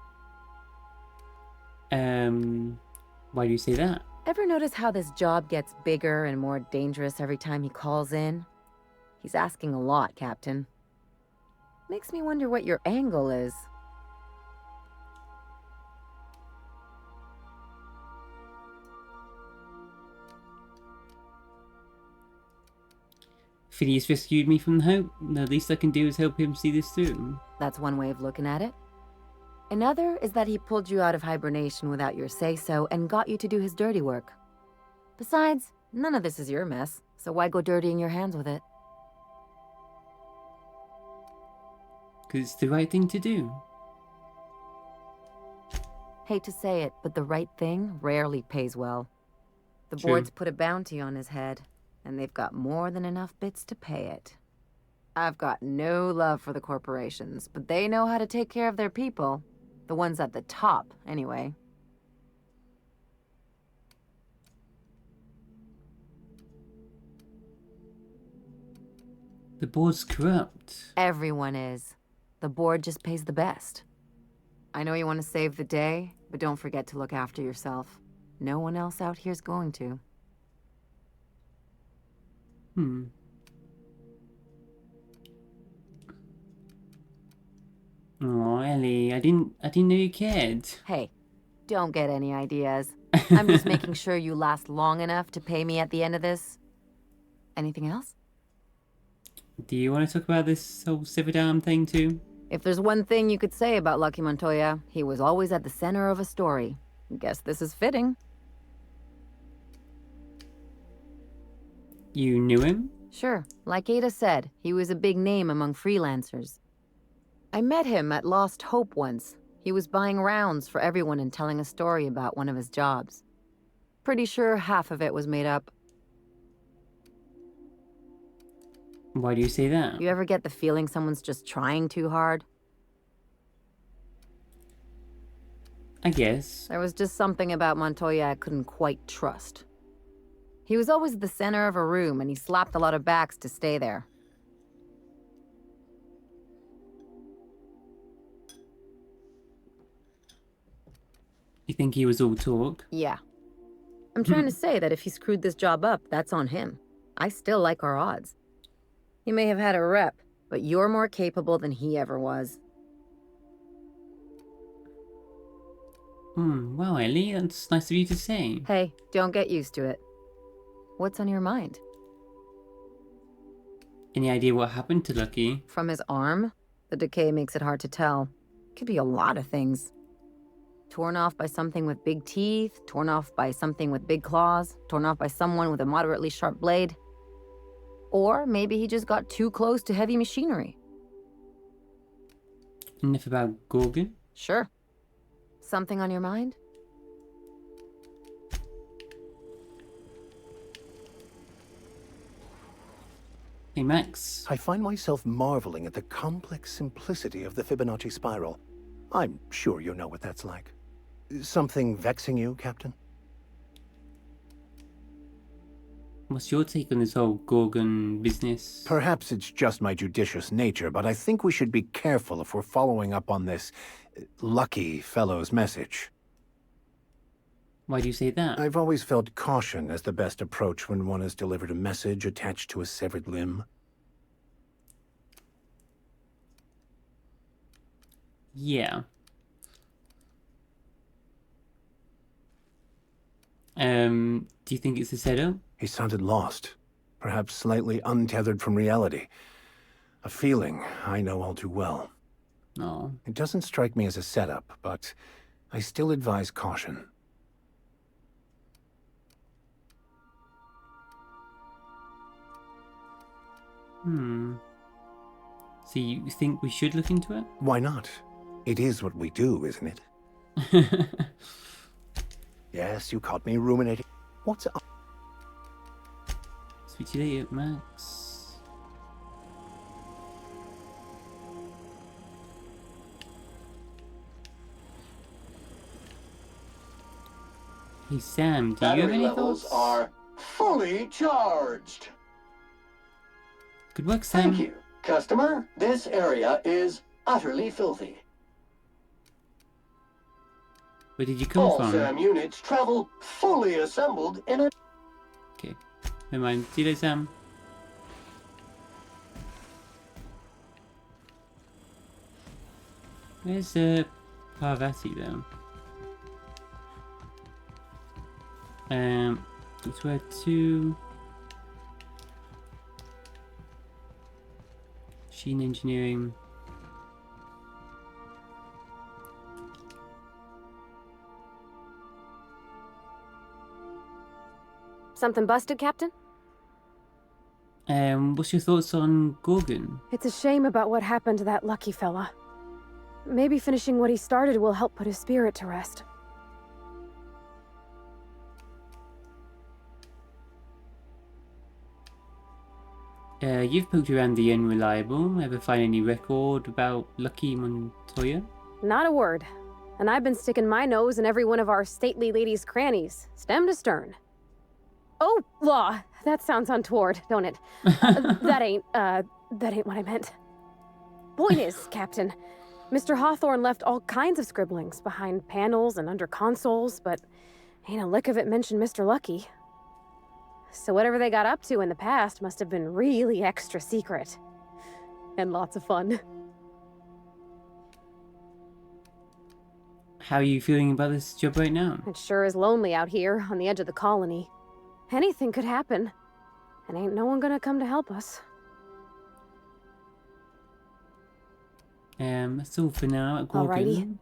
Why do you say that? Ever notice how this job gets bigger and more dangerous every time he calls in? He's asking a lot, Captain. Makes me wonder what your angle is. Phineas rescued me from the hope. The least I can do is help him see this through. That's one way of looking at it. Another is that he pulled you out of hibernation without your say-so and got you to do his dirty work. Besides, none of this is your mess, so why go dirtying your hands with it? Because it's the right thing to do. Hate to say it, but the right thing rarely pays well. The True. board's put a bounty on his head, and they've got more than enough bits to pay it. I've got no love for the corporations, but they know how to take care of their people. The ones at the top, anyway. The board's corrupt. Everyone is. The board just pays the best. I know you want to save the day, but don't forget to look after yourself. No one else out here's going to. Oh, Ellie, I didn't know you cared. Hey, don't get any ideas. I'm just making sure you last long enough to pay me at the end of this. Anything else? Do you want to talk about this whole Civadam thing too? If there's one thing you could say about Lucky Montoya, he was always at the center of a story. Guess this is fitting. You knew him? Sure. Like Ada said, he was a big name among freelancers. I met him at Lost Hope once. He was buying rounds for everyone and telling a story about one of his jobs. Pretty sure half of it was made up. Why do you say that? You ever get the feeling someone's just trying too hard? I guess. There was just something about Montoya I couldn't quite trust. He was always at the center of a room, and he slapped a lot of backs to stay there. You think he was all talk? Yeah. I'm trying to say that if he screwed this job up, that's on him. I still like our odds. He may have had a rep, but you're more capable than he ever was. Wow, Ellie, that's nice of you to say. Hey, don't get used to it. What's on your mind? Any idea what happened to Lucky? From his arm? The decay makes it hard to tell. Could be a lot of things. Torn off by something with big teeth, torn off by something with big claws, torn off by someone with a moderately sharp blade. Or maybe he just got too close to heavy machinery. Enough about Gorgon? Sure. Something on your mind? Hey, Max. I find myself marveling at the complex simplicity of the Fibonacci spiral. I'm sure you know what that's like. Something vexing you, Captain? What's your take on this whole Gorgon business? Perhaps it's just my judicious nature, but I think we should be careful if we're following up on this lucky fellow's message. Why do you say that? I've always felt caution as the best approach when one has delivered a message attached to a severed limb. Yeah. Do you think it's a setup? He sounded lost, perhaps slightly untethered from reality. A feeling I know all too well. No. It doesn't strike me as a setup, but I still advise caution. So you think we should look into it? Why not? It is what we do, isn't it? Yes, you caught me ruminating. What's up? Speak to you later, Max. Hey Sam, do you have Battery any levels thoughts? are fully charged. Good work, Sam. Thank you, customer. This area is utterly filthy. Where did you come All from? SAM units travel fully assembled in a... Okay, never mind. See you later, Sam. Where's Parvati though? It's where to machine engineering. Something busted, Captain? What's your thoughts on Gorgon? It's a shame about what happened to that lucky fella. Maybe finishing what he started will help put his spirit to rest. You've poked around the Unreliable. Ever find any record about Lucky Montoya? Not a word. And I've been sticking my nose in every one of our stately ladies' crannies, stem to stern. Oh, law! That sounds untoward, don't it? That ain't what I meant. Point is, Captain, Mr. Hawthorne left all kinds of scribblings behind panels and under consoles, but ain't a lick of it mentioned Mr. Lucky. So whatever they got up to in the past must have been really extra secret. And lots of fun. How are you feeling about this job right now? It sure is lonely out here on the edge of the colony. Anything could happen, and ain't no one gonna come to help us. That's all for now at Gorgon. Alrighty.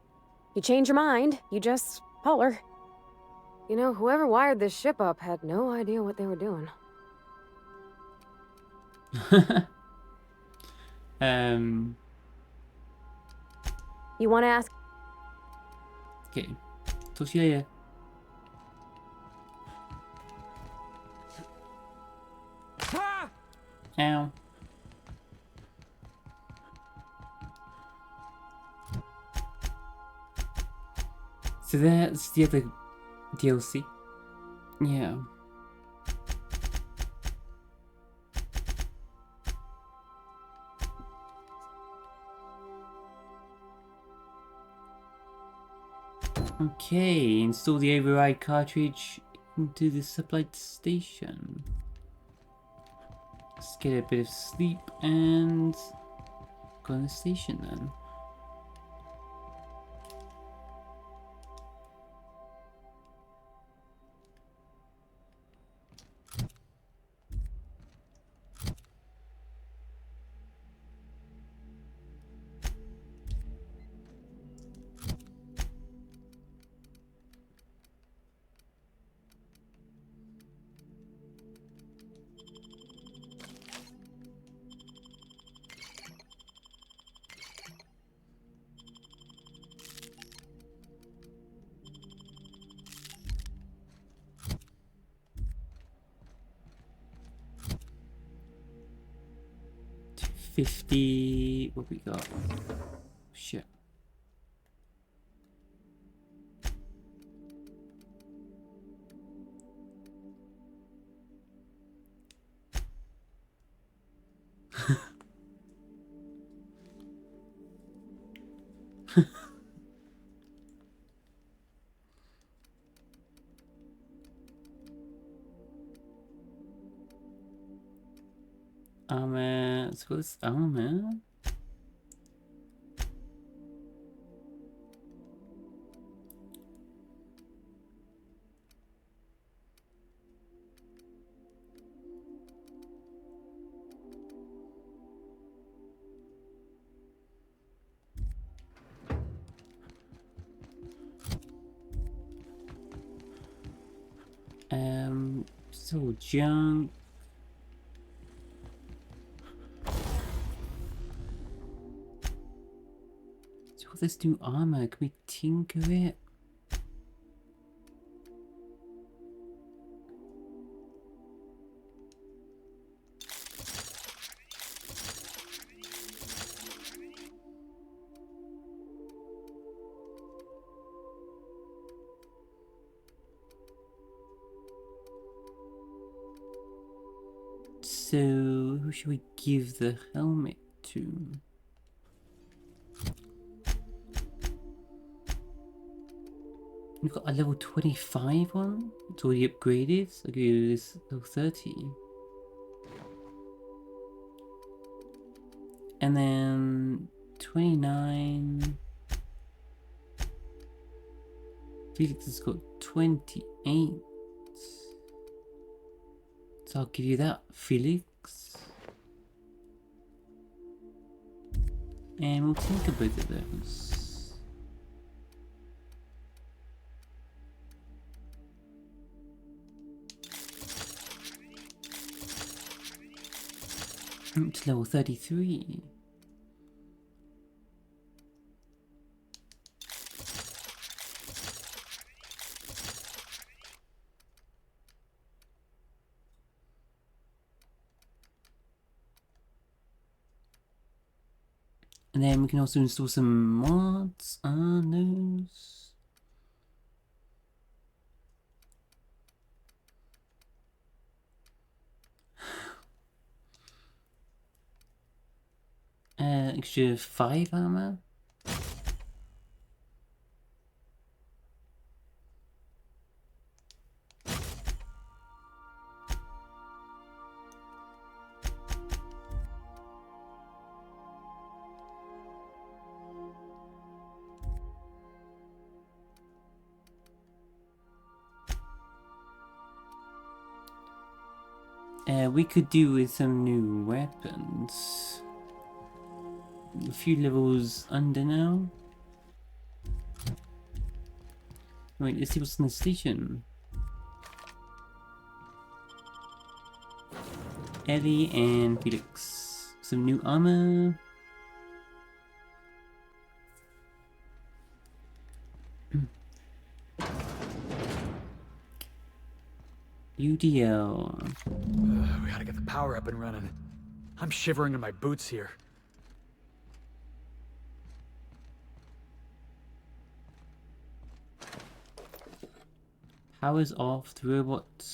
You change your mind, you just holler. You know, whoever wired this ship up had no idea what they were doing. You want to ask? Okay. Talk to you later. Ow. So that's the other DLC. Yeah. Okay, install the override cartridge into the supply station. Let's get a bit of sleep and go on the station then. What we got? Shit. Let's go this armor. It's all junk. So all this new armor, can we tinker it? So, who should we give the helmet to? We've got a level 25 one. It's already upgraded. So I'll give you this level 30. And then 29. Felix has got 28. So I'll give you that, Felix. And we'll think about both of those. Up to level 33. And then we can also install some mods on those. Extra 5 armor. We could do with some new weapons. A few levels under now. Wait, let's see what's in the station. Ellie and Felix. Some new armor. UDL. We gotta get the power up and running. I'm shivering in my boots here. Power's off. The robot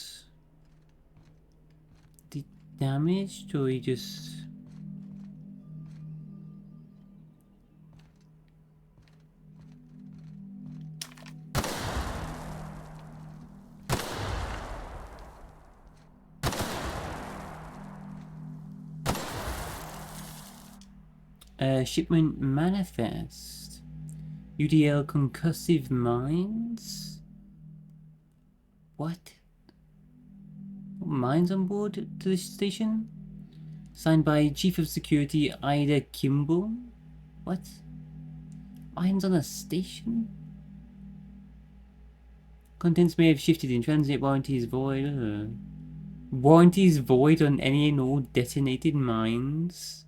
damaged, or he just... Shipment manifest. UDL concussive mines? What? Mines on board to the station? Signed by Chief of Security Ida Kimball? What? Mines on a station? Contents may have shifted in transit. Warranties void. Warranties void on any and all detonated mines.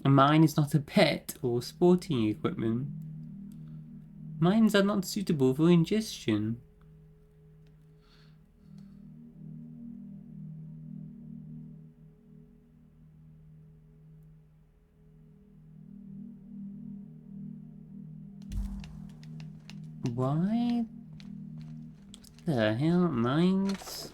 A mine is not a pet or sporting equipment. Mines are not suitable for ingestion. Why the hell mines?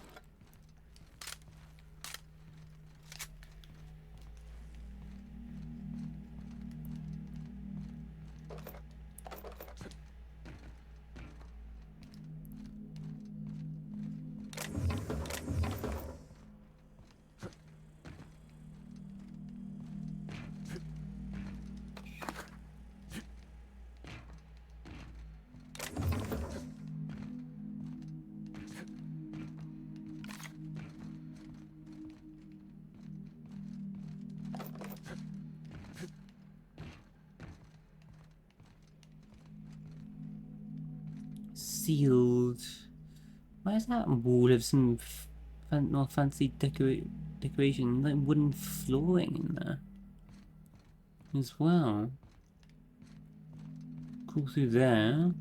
sealed. Why is that wall of some more fancy decoration? Like wooden flooring in there as well. Cool through there.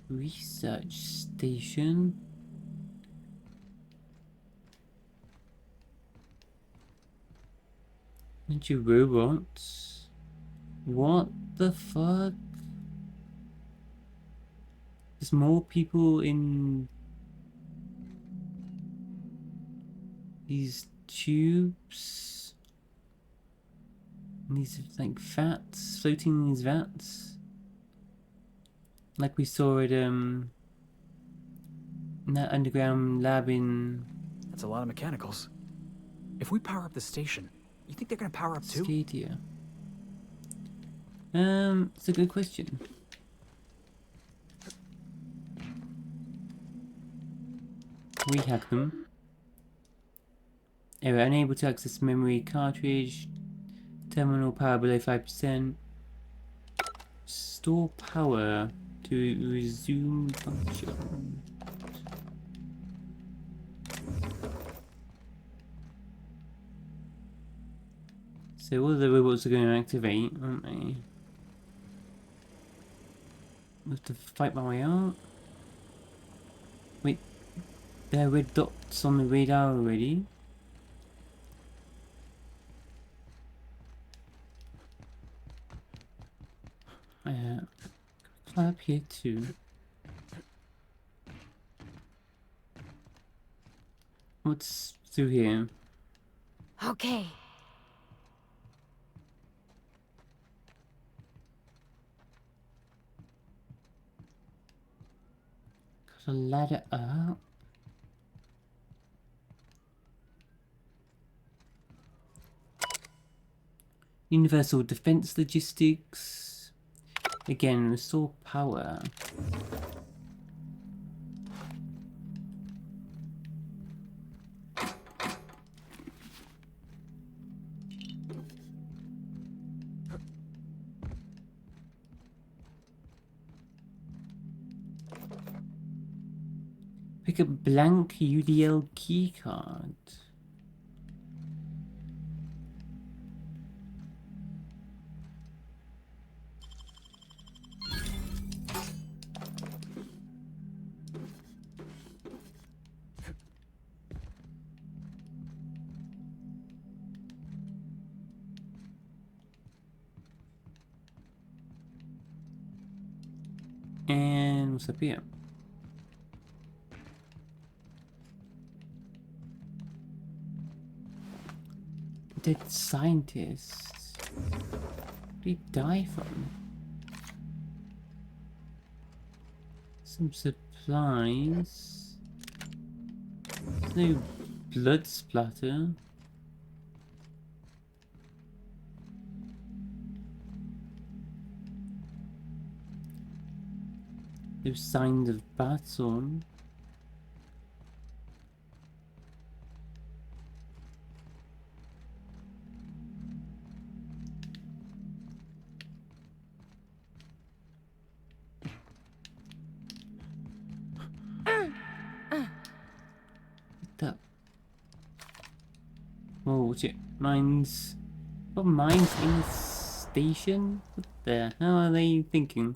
Research station. Bunch of robots. What the fuck? There's more people in these tubes. And these like vats floating in these vats. Like we saw at in that underground lab in... That's a lot of mechanicals. If we power up the station, you think they're gonna power up too? Scadia. It's a good question. We hack them. Error, unable to access memory cartridge. Terminal power below 5%. Store power to resume function. So all the robots are going to activate, aren't they? I have to fight my way out. Wait, there are red dots on the radar already. Fly up here too. What's through here? Okay. Got a ladder up. Universal Defense Logistics. Again, restore power. Pick a blank UDL keycard. And what's up here? Dead scientists. What did he die from? Some supplies. There's no blood splatter. No signs of battle. Oh shit, mines. What mines in the station? What the hell are they thinking?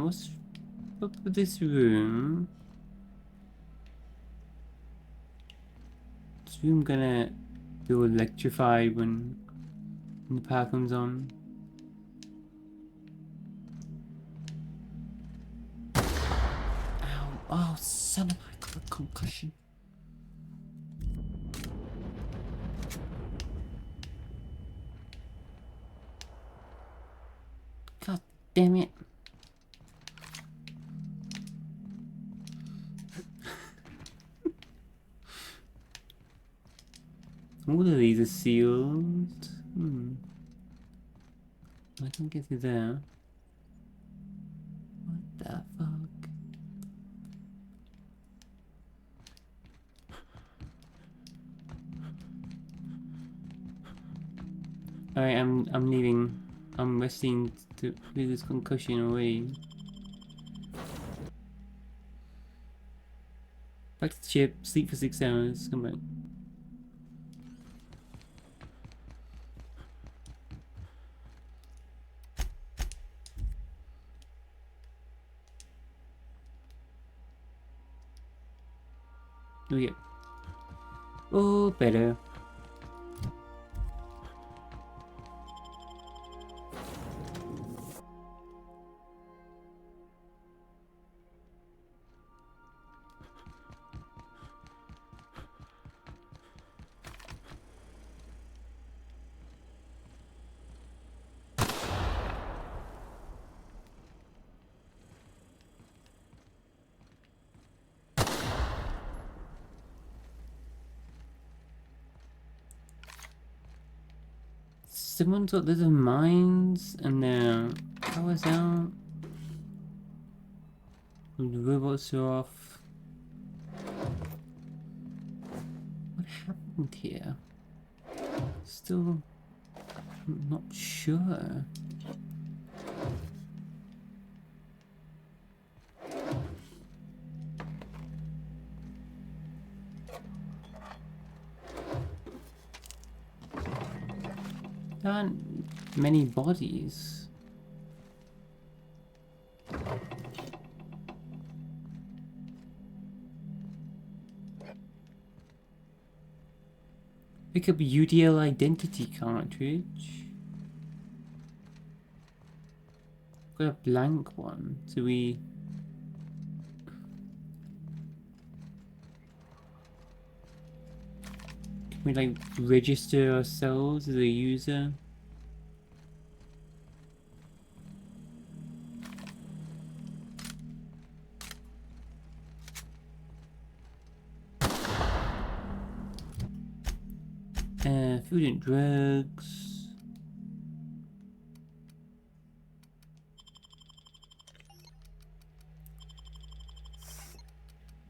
What's up with this room? This room gonna feel electrified when the power comes on. Ow! Oh, son of a, got a concussion. God damn it! All of these are sealed. I can get through there. What the fuck? Alright, I'm leaving. I'm resting to clear this concussion away. Back to the ship, sleep for 6 hours, come back. Oh yeah. Oh, better. Someone thought there's a mines and their power's out. The robots are off. What happened here? Still not sure. There aren't many bodies. Pick up UDL identity cartridge. Got a blank one. So we... Can we like register ourselves as a user? Food and drugs.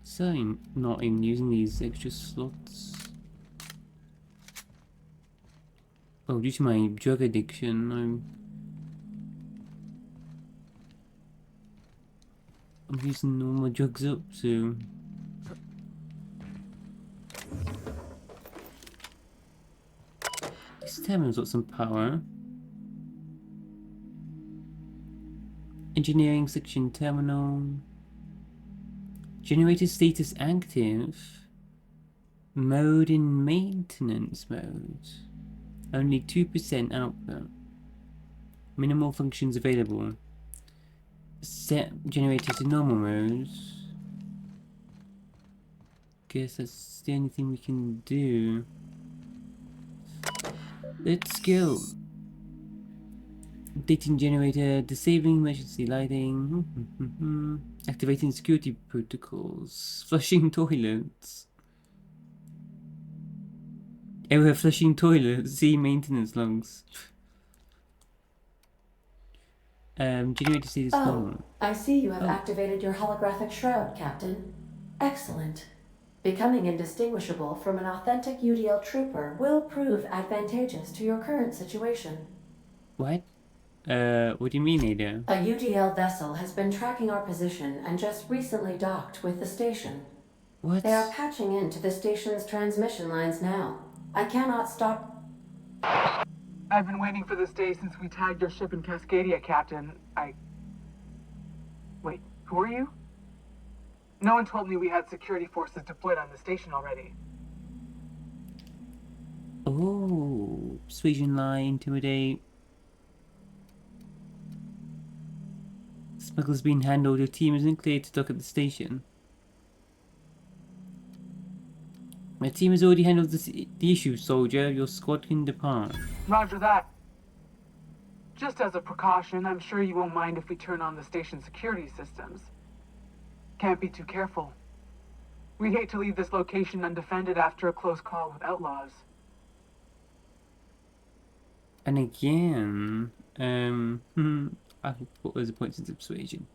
So I'm not even using these extra slots. Oh, due to my drug addiction, I'm using all my drugs up, so... This terminal's got some power. Engineering section terminal. Generator status active. Mode in maintenance mode. Only 2% output. Minimal functions available. Set generator to normal mode. Guess that's the only thing we can do. Let's go. Updating generator, disabling emergency lighting, activating security protocols, flushing toilets. Error flushing toilets, see maintenance logs. Generator status normal. I see you have activated your holographic shroud, Captain. Excellent. Becoming indistinguishable from an authentic UDL trooper will prove advantageous to your current situation. What? What do you mean, Ada? A UDL vessel has been tracking our position and just recently docked with the station. What? They are patching into the station's transmission lines now. I cannot stop. I've been waiting for this day since we tagged your ship in Cascadia, Captain. Wait, who are you? No one told me we had security forces deployed on the station already. Oh, persuasion lie, intimidate. Smuggler's been handled. Your team isn't clear to dock at the station. My team has already handled the issue, soldier. Your squad can depart. Roger that. Just as a precaution, I'm sure you won't mind if we turn on the station security systems. Can't be too careful. We'd hate to leave this location undefended after a close call with outlaws. And again, what was the points of persuasion?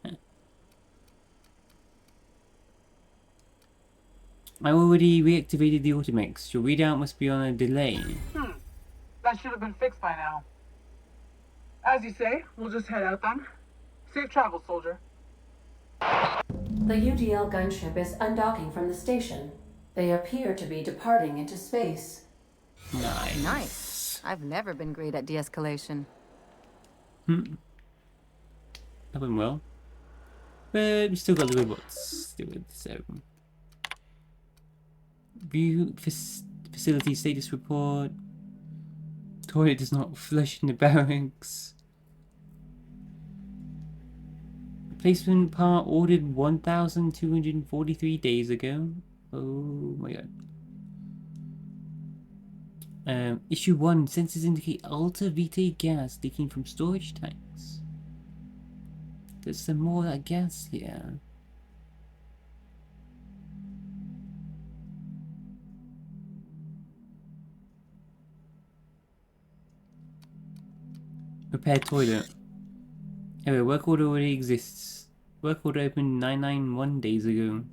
I already reactivated the automix. Your readout must be on a delay. That should have been fixed by now. As you say, we'll just head out then. Safe travel, soldier. The UDL gunship is undocking from the station. They appear to be departing into space. Nice. Nice. I've never been great at de-escalation. That went well. But we still got the robots to do it, so... View facility status report. Toilet does not flush in the barracks. Replacement part ordered 1,243 days ago. Oh my god. Issue 1. Sensors indicate Alta Vitae gas leaking from storage tanks. There's some more of that gas here. Repair toilet. Anyway, work order already exists. Work order opened 991 days ago.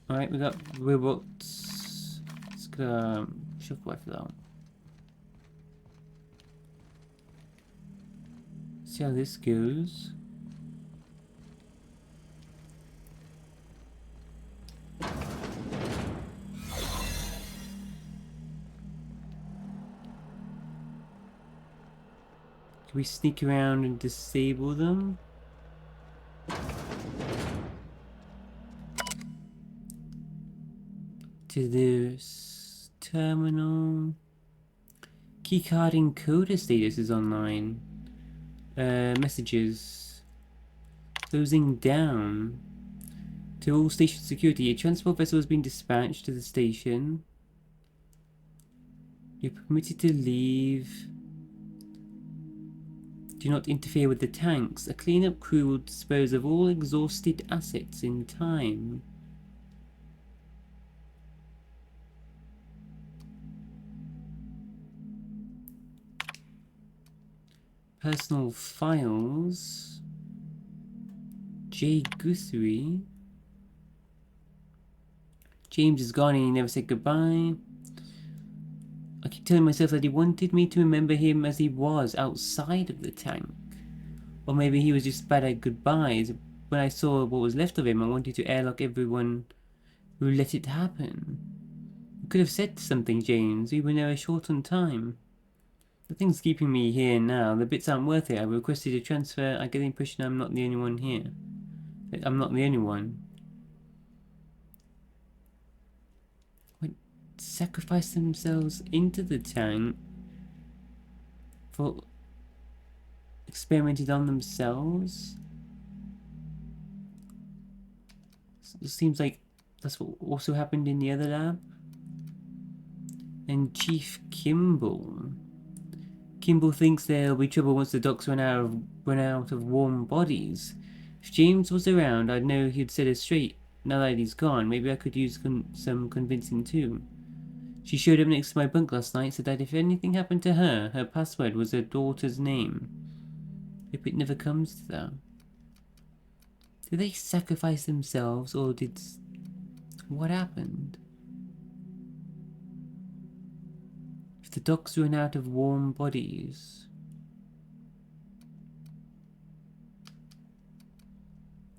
Alright, we got robots. Let's go shock rifle out. See how this goes. Can we sneak around and disable them? To this terminal. Keycard encoder status is online. Messages. Closing down. To all station security, a transport vessel has been dispatched to the station. You're permitted to leave. Do not interfere with the tanks. A cleanup crew will dispose of all exhausted assets in time. Personal files. Jay Guthrie. James is gone and he never said goodbye. I keep telling myself that he wanted me to remember him as he was outside of the tank. Or maybe he was just bad at goodbyes. When I saw what was left of him, I wanted to airlock everyone who let it happen. You could have said something, James. We were never short on time. Nothing's keeping me here now. The bits aren't worth it. I requested a transfer. I get the impression I'm not the only one here. I'm not the only one. Sacrifice themselves into the tank for experimented on themselves. It seems like that's what also happened in the other lab. And Chief Kimball thinks there'll be trouble once the docks run out of warm bodies. If James was around, I'd know he'd set us straight. Now that he's gone, maybe I could use some convincing too. She showed up next to my bunk last night, said that if anything happened to her, her password was her daughter's name. Hope it never comes to that. Did they sacrifice themselves, or did... What happened? If the docks run out of warm bodies...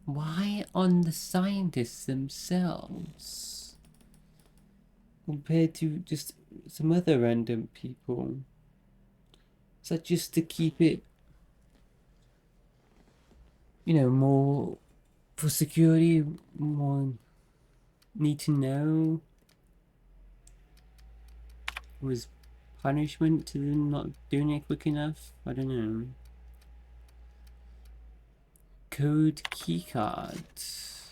Why on the scientists themselves? Compared to just some other random people. Is that just to keep it, you know, more for security, more need to know? Was punishment to them not doing it quick enough? I don't know. Code keycards.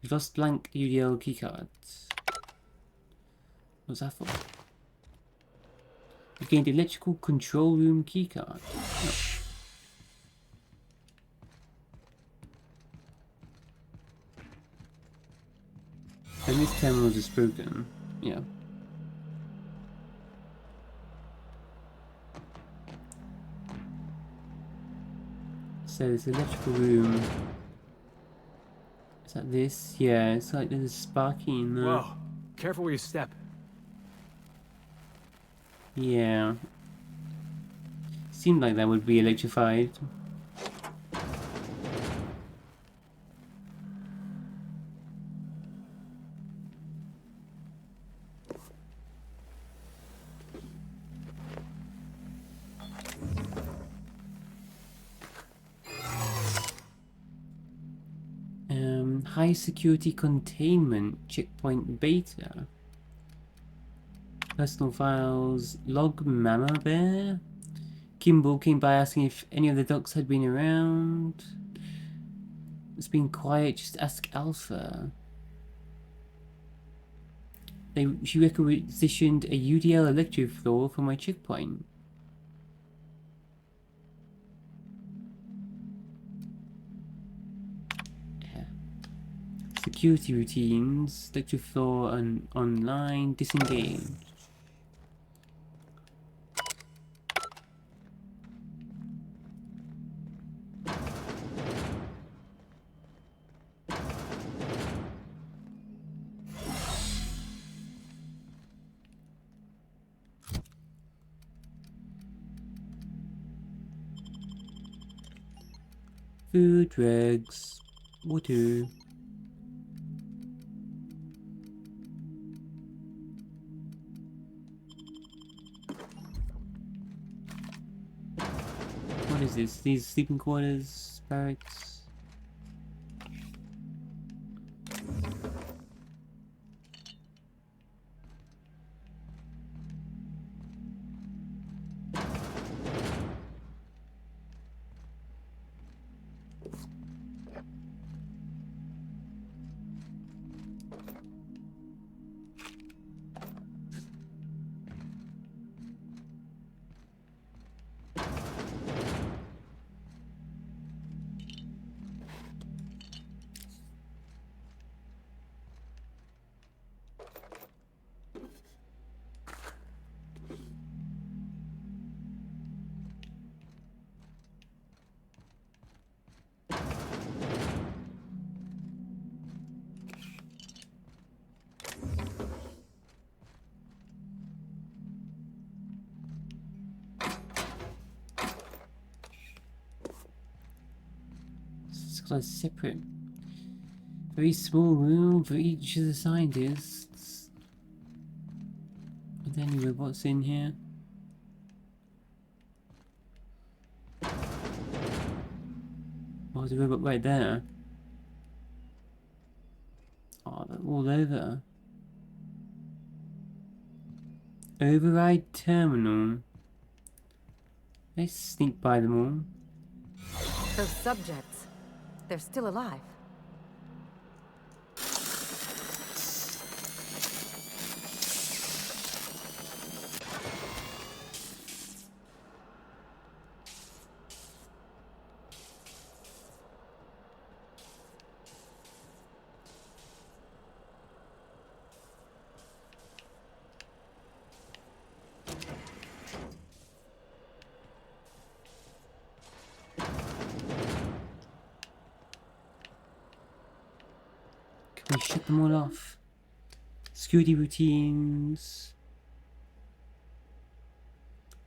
We've lost blank UDL keycards. What's that for? We gained electrical control room keycard. Oh. This terminal is broken. Yeah. So this electrical room. Is that this? Yeah, it's like there's a sparky in there. Whoa, careful where you step. Yeah. Seemed like that would be electrified. High security containment checkpoint beta. Personal files. Log Mama Bear. Kimball came by asking if any of the docs had been around. It's been quiet, just ask Alpha. She requisitioned a UDL electric floor for my checkpoint. Yeah. Security routines, electric floor and online, disengage. Food, drugs, water. What is this? These sleeping quarters, barracks. It's got a separate, very small room for each of the scientists. Are there any robots in here? Oh, there's a robot right there. Oh, they're all over. Override terminal. Let's sneak by them all. Those subjects, they're still alive. Can we shut them all off? Security routines.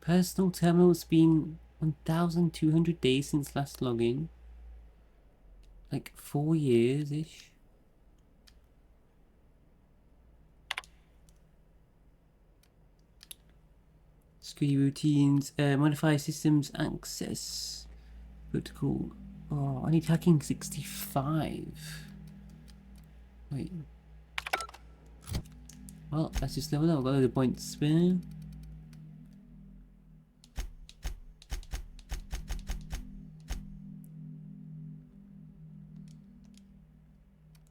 Personal terminal. It's been 1,200 days since last login. Like 4 years-ish. Security routines. Modify systems access. Protocol. Oh, I need hacking 65. Wait. Well, that's just level up. I've got the points spare.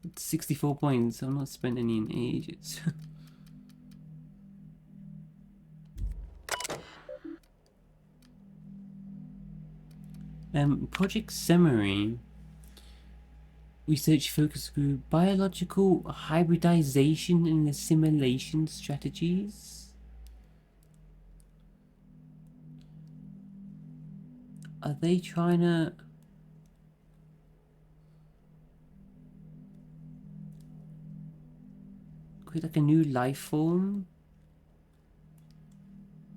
It's 64 points. I've not spent any in ages. Project summary. Research focus group, biological hybridization and assimilation strategies. Are they trying to create like a new life form?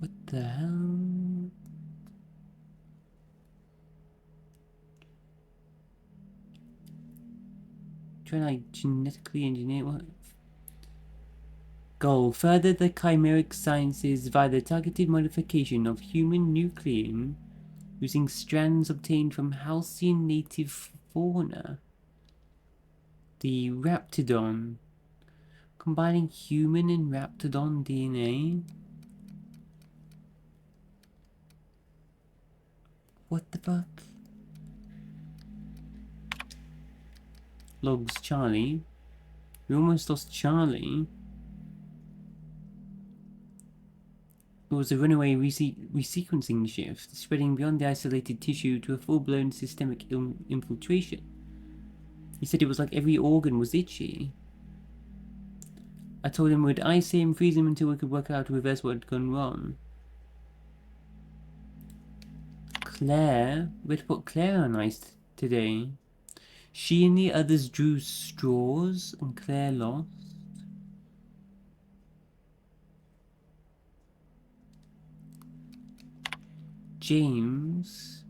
What the hell? Trying to like genetically engineer what? Goal: further the chimeric sciences via the targeted modification of human nucleum using strands obtained from halcyon native fauna. The Raptidon. Combining human and Raptidon DNA. What the fuck? Logs Charlie. We almost lost Charlie. It was a runaway resequencing shift, spreading beyond the isolated tissue to a full-blown systemic infiltration. He said it was like every organ was itchy. I told him we'd ice him, freeze him until we could work out to reverse what had gone wrong. Claire? We had to put Claire on ice today. She and the others drew straws, and Claire lost. James.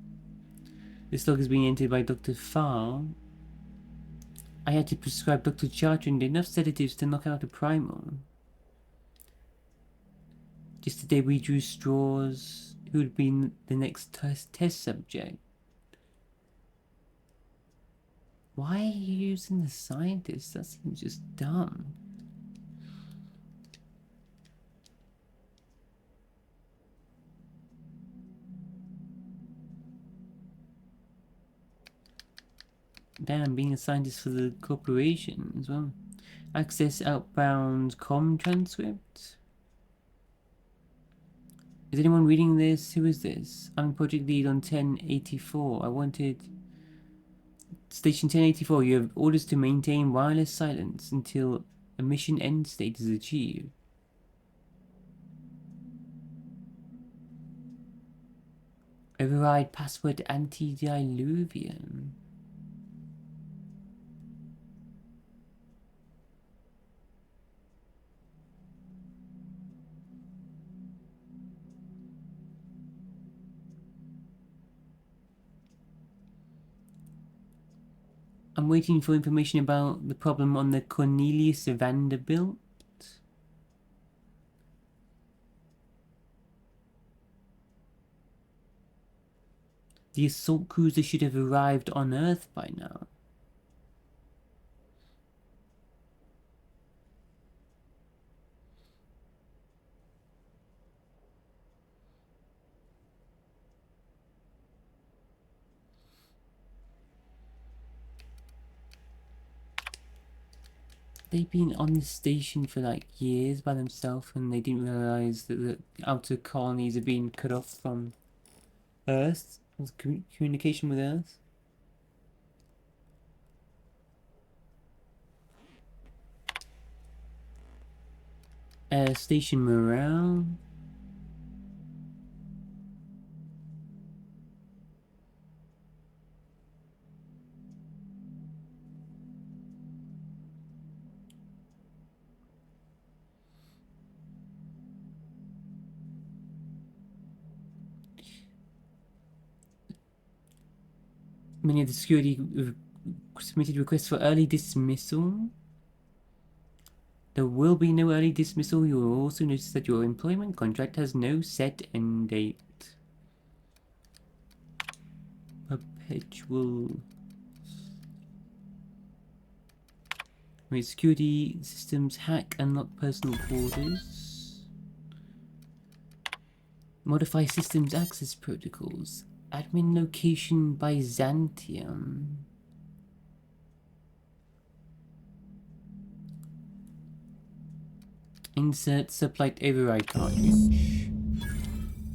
This log is being entered by Dr. Farr. I had to prescribe Dr. Chartrand enough sedatives to knock out a primal. Just today we drew straws. Who would be the next test subject? Why are you using the scientists? That seems just dumb. Damn, being a scientist for the corporation as well. Access outbound comm transcript. Is anyone reading this? Who is this? I'm project lead on 1084. I wanted... Station 1084, you have orders to maintain wireless silence until a mission end state is achieved. Override password antediluvian. I'm waiting for information about the problem on the Cornelius Vanderbilt. The assault cruiser should have arrived on Earth by now. They've been on this station for like years by themselves and they didn't realize that the outer colonies are being cut off from Earth, communication with Earth. Station morale. Many of the security submitted requests for early dismissal. There will be no early dismissal. You will also notice that your employment contract has no set end date. Perpetual. Security systems hack, unlock personal quarters. Modify systems access protocols. Admin location Byzantium. Insert sublight override cartridge.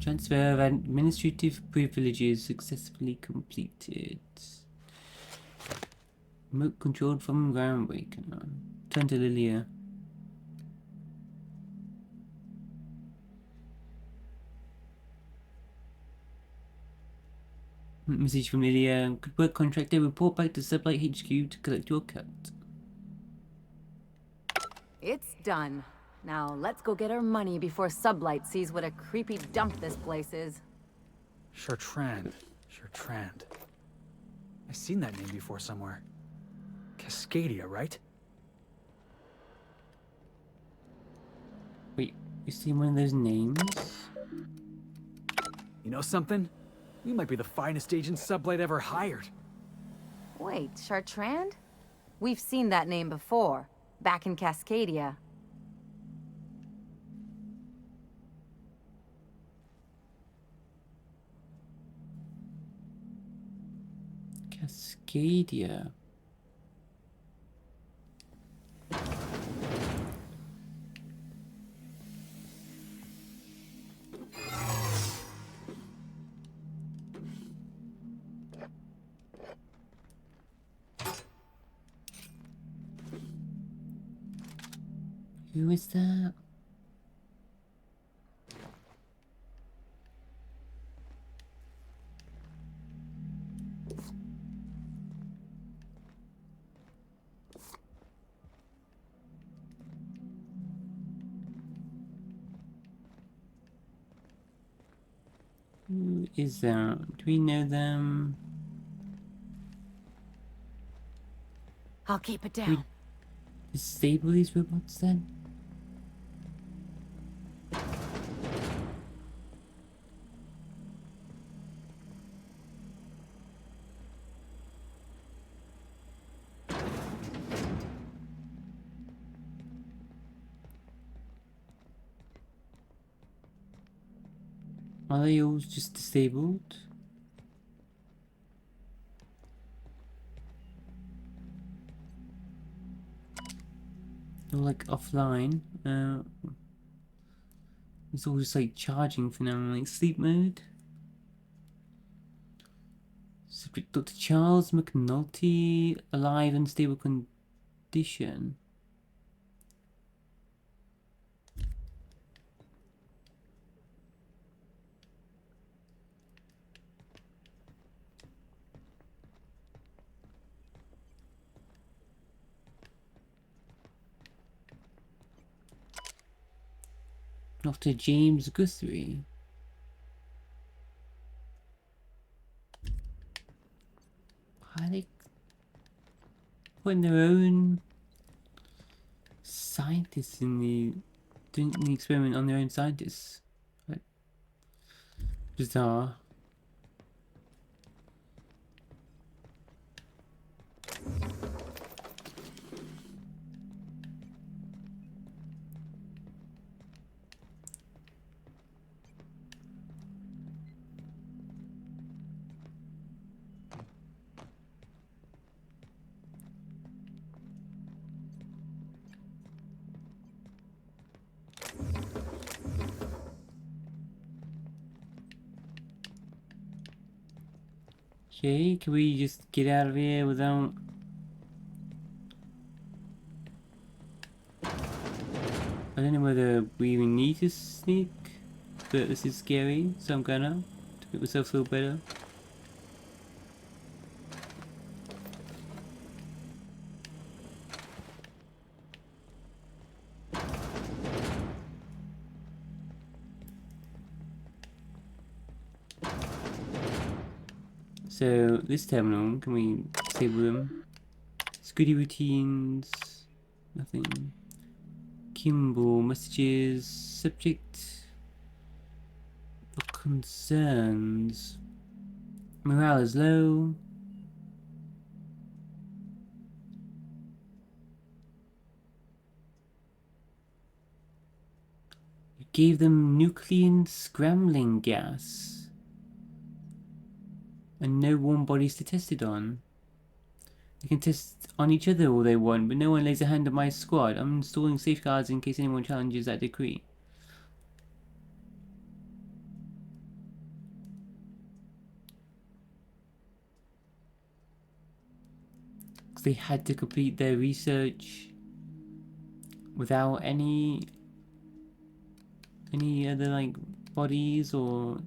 Transfer of administrative privileges successfully completed. Remote controlled from groundbreaker. Turn to Lilia. Message from Lilia. Good work, contractor. Report back to Sublight HQ to collect your cut. It's done. Now let's go get our money before Sublight sees what a creepy dump this place is. Chartrand. Chartrand. I've seen that name before somewhere. Cascadia, right? Wait, you seen one of those names? You know something? We might be the finest agent Sublight ever hired. Wait, Chartrand? We've seen that name before, back in Cascadia. Cascadia. Who is that? Who is that? Do we know them? I'll keep it down. We disable these robots then? Are they all just disabled? They're like offline. It's all just like charging for now, like sleep mode. Subject Dr. Charles McNulty, alive and stable condition. Dr. James Guthrie. Why are they putting their own scientists in doing the experiment on their own scientists? Like, bizarre. Okay, can we just get out of here without... I don't know whether we even need to sneak, but this is scary, so I'm gonna, to make myself feel better. So, this terminal, can we disable them? Scooty routines, nothing. Kimball, messages, subject for concerns. Morale is low. You gave them nuclear scrambling gas. And no warm bodies to test it on. They can test on each other all they want, but no one lays a hand on my squad. I'm installing safeguards in case anyone challenges that decree. 'Cause they had to complete their research without any other like bodies, or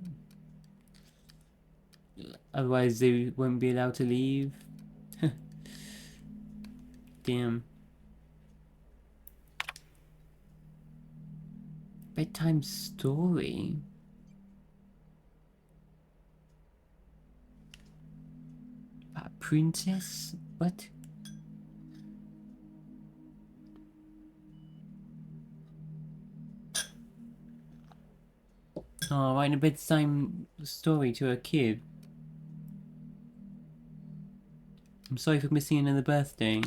otherwise they won't be allowed to leave. Damn. Bedtime story. A princess? What? Oh, writing a bedtime story to a kid. I'm sorry for missing another birthday.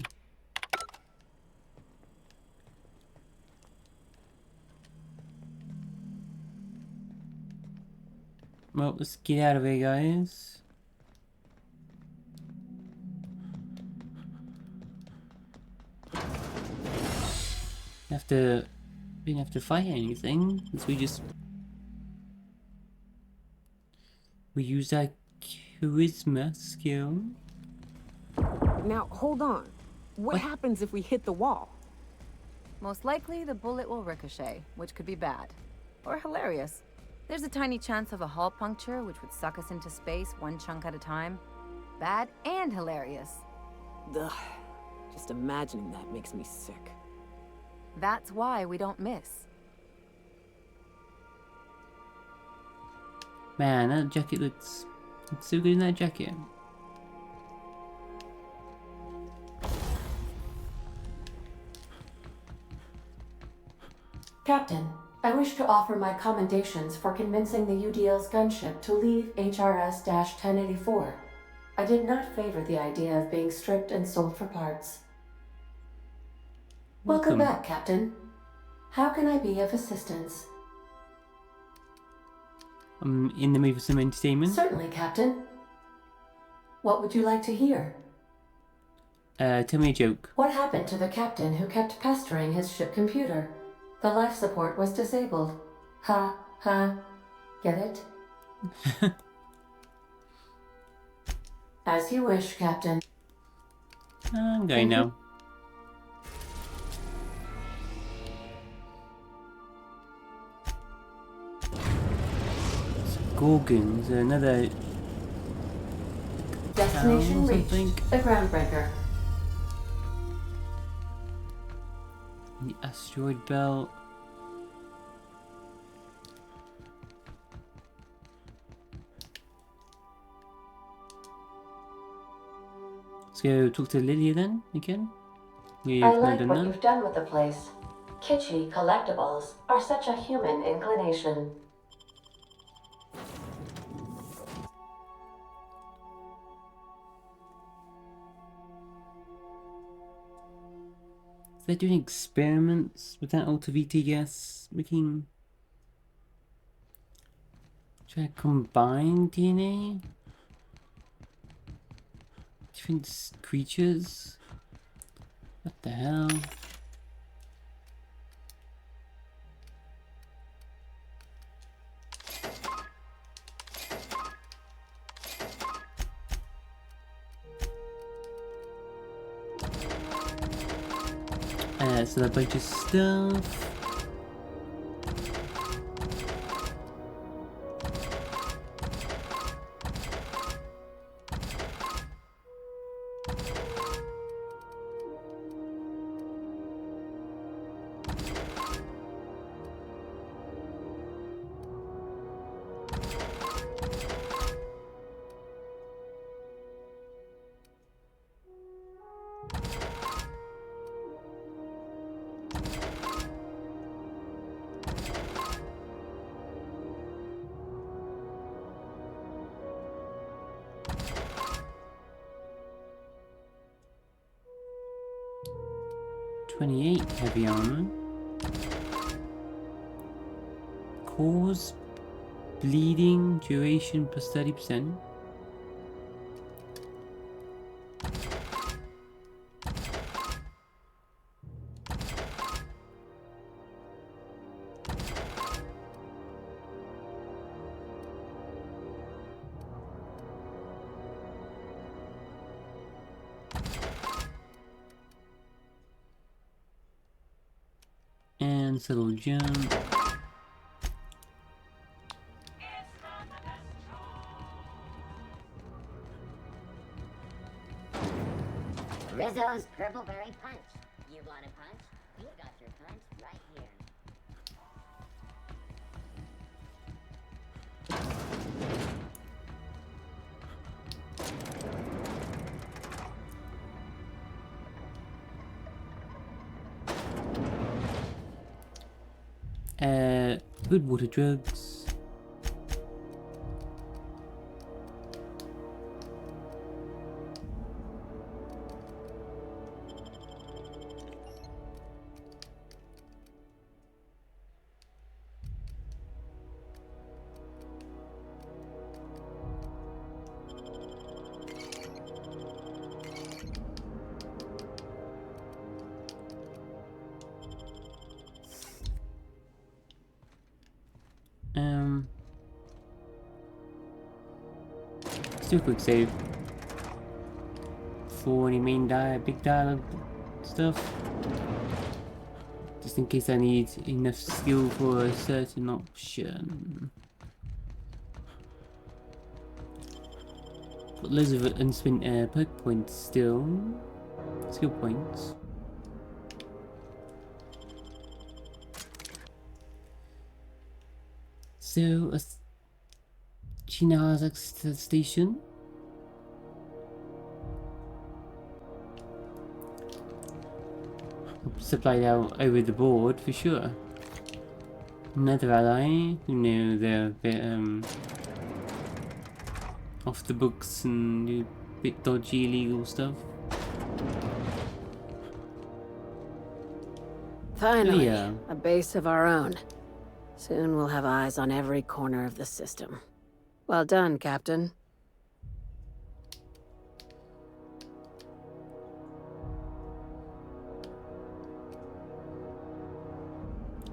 Well, let's get out of here, guys. We didn't have to fight anything, since we used our charisma skill. Now, hold on. What happens if we hit the wall? Most likely, the bullet will ricochet, which could be bad. Or hilarious. There's a tiny chance of a hull puncture, which would suck us into space one chunk at a time. Bad and hilarious. Ugh. Just imagining that makes me sick. That's why we don't miss. Man, that jacket looks so good in that jacket. Captain, I wish to offer my commendations for convincing the UDL's gunship to leave HRS-1084. I did not favor the idea of being stripped and sold for parts. Welcome back, Captain. How can I be of assistance? I'm in the mood for some entertainment. Certainly, Captain. What would you like to hear? Tell me a joke. What happened to the captain who kept pestering his ship computer? The life support was disabled. Ha, ha. Get it? As you wish, Captain. I'm going now. Gorgons, another Destination town, reached. The groundbreaker. The asteroid belt. Let's go talk to Lydia then, again. We've I not like done what that. you've done with the place. Kitschy collectibles are such a human inclination. They're doing experiments with that Alta Vita gas, making... Trying to combine DNA? Different creatures? What the hell? So that bunch of stuff. Heavy armor. Cause bleeding duration plus 30%. turn, subtle jump. Rizzo's Purple Berry Punch. You want a punch? We've got your punch right here. Good water drugs. Still quick save. For any main big dialogue stuff. Just in case I need enough skill for a certain option. Got loads of unspent perk points still. Skill points. So, China has access to the station. Supplied out over the board for sure. Another ally, you know, they're a bit off the books and do a bit dodgy illegal stuff. Finally, yeah. a base of our own. Soon we'll have eyes on every corner of the system. Well done, Captain.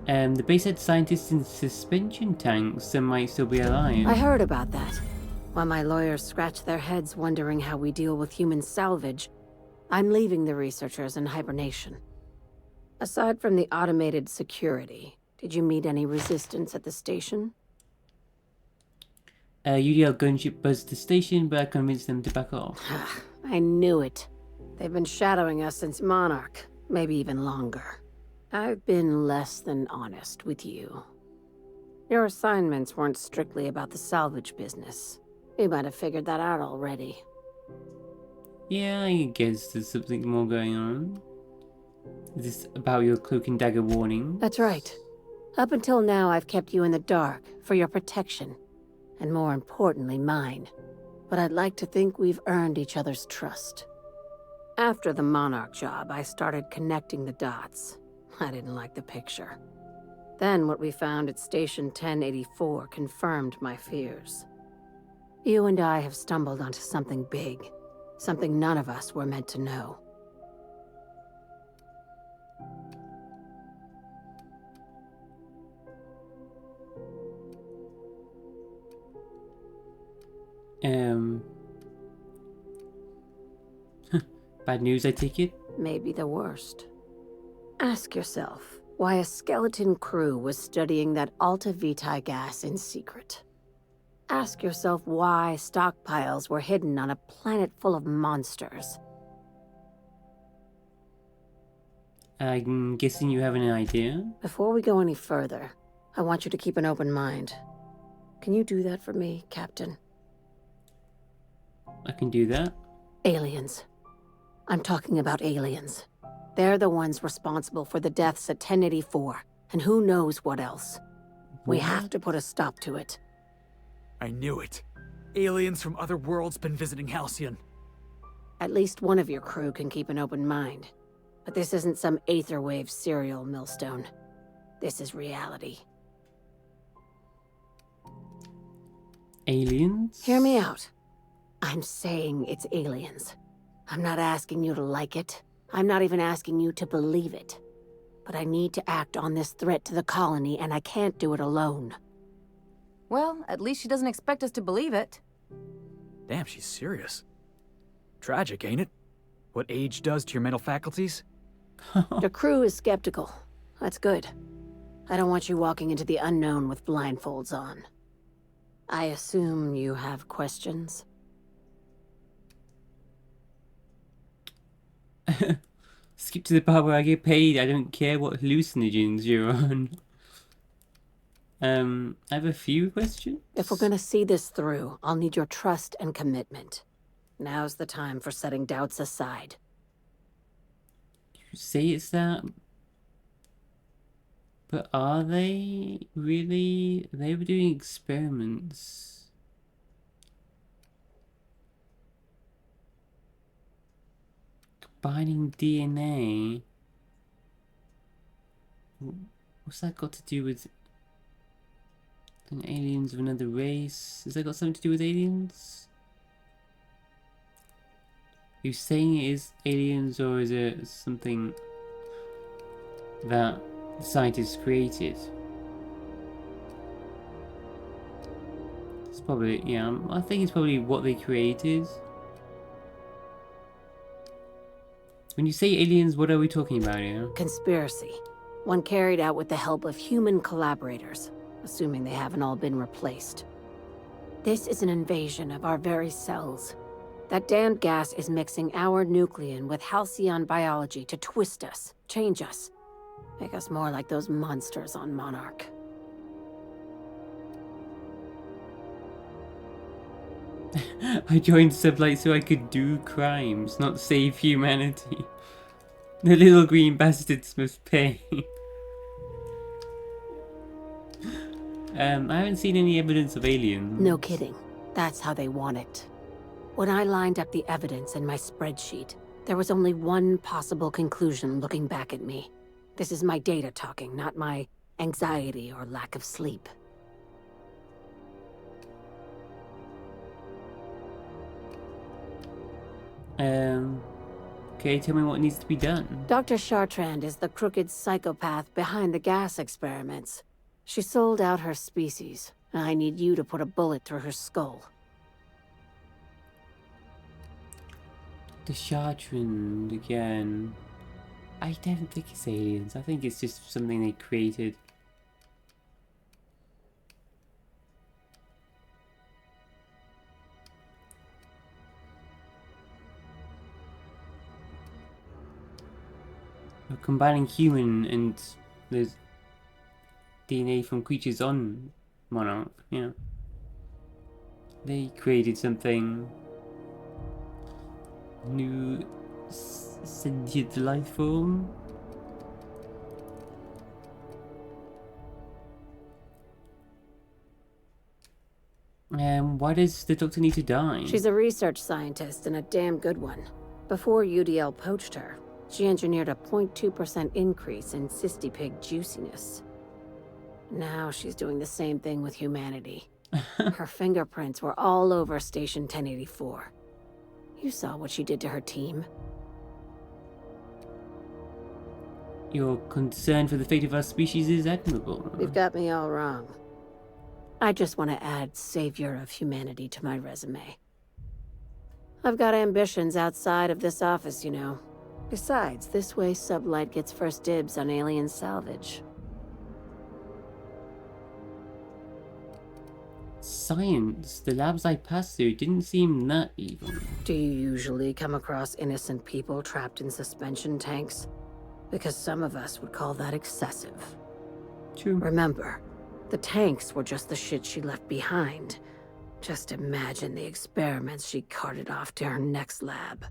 The base had scientists in suspension tanks. Some might still be alive. I heard about that. While my lawyers scratch their heads wondering how we deal with human salvage, I'm leaving the researchers in hibernation. Aside from the automated security, did you meet any resistance at the station? UDL gunship buzzed the station, but I convinced them to back off. I knew it. They've been shadowing us since Monarch, maybe even longer. I've been less than honest with you. Your assignments weren't strictly about the salvage business. You might have figured that out already. Yeah, I guess there's something more going on. Is this about your cloak and dagger warning? That's right. Up until now, I've kept you in the dark for your protection. And more importantly, mine. But I'd like to think we've earned each other's trust. After the Monarch job, I started connecting the dots. I didn't like the picture. Then what we found at Station 1084 confirmed my fears. You and I have stumbled onto something big. Something none of us were meant to know. Bad news, I take it? Maybe the worst. Ask yourself why a skeleton crew was studying that Alta Vitae gas in secret. Ask yourself why stockpiles were hidden on a planet full of monsters. I'm guessing you have an idea? Before we go any further, I want you to keep an open mind. Can you do that for me, Captain? I can do that. Aliens. I'm talking about aliens. They're the ones responsible for the deaths at 1084, and who knows what else. We have to put a stop to it. I knew it. Aliens from other worlds been visiting Halcyon. At least one of your crew can keep an open mind. But this isn't some Aetherwave serial, Millstone. This is reality. Aliens? Hear me out. I'm saying it's aliens. I'm not asking you to like it. I'm not even asking you to believe it. But I need to act on this threat to the colony, and I can't do it alone. Well, at least she doesn't expect us to believe it. Damn, she's serious. Tragic, ain't it? What age does to your mental faculties? The crew is skeptical. That's good. I don't want you walking into the unknown with blindfolds on. I assume you have questions? Skip to the part where I get paid. I don't care what hallucinogens you're on. I have a few questions. If we're gonna see this through, I'll need your trust and commitment. Now's the time for setting doubts aside. You say it's that, but are they really? They were doing experiments. Combining DNA. What's that got to do with aliens of another race? Has that got something to do with aliens? Are you saying it is aliens, or is it something that the scientists created? It's probably, yeah, I think it's probably what they created. When you say aliens, what are we talking about here? Conspiracy. One carried out with the help of human collaborators, assuming they haven't all been replaced. This is an invasion of our very cells. That damned gas is mixing our nucleon with halcyon biology to twist us, change us, make us more like those monsters on Monarch. I joined Sublight so I could do crimes, not save humanity. The little green bastards must pay. I haven't seen any evidence of aliens. No kidding. That's how they want it. When I lined up the evidence in my spreadsheet, there was only one possible conclusion looking back at me. This is my data talking, not my anxiety or lack of sleep. Okay, tell me what needs to be done. Dr. Chartrand is the crooked psychopath behind the gas experiments. She sold out her species, and I need you to put a bullet through her skull. The Chartrand again. I don't think it's aliens. I think it's just something they created. We're combining human and there's DNA from creatures on Monarch. Yeah. They created something new, sentient life form. Why does the doctor need to die? She's a research scientist and a damn good one. Before UDL poached her, she engineered a 0.2% increase in cystipig juiciness. Now she's doing the same thing with humanity. Her fingerprints were all over Station 1084. You saw what she did to her team. Your concern for the fate of our species is admirable. You've got me all wrong. I just want to add savior of humanity to my resume. I've got ambitions outside of this office, you know. Besides, this way Sublight gets first dibs on alien salvage. Science. The labs I passed through didn't seem that evil. Do you usually come across innocent people trapped in suspension tanks? Because some of us would call that excessive. True. Remember, the tanks were just the shit she left behind. Just imagine the experiments she carted off to her next lab.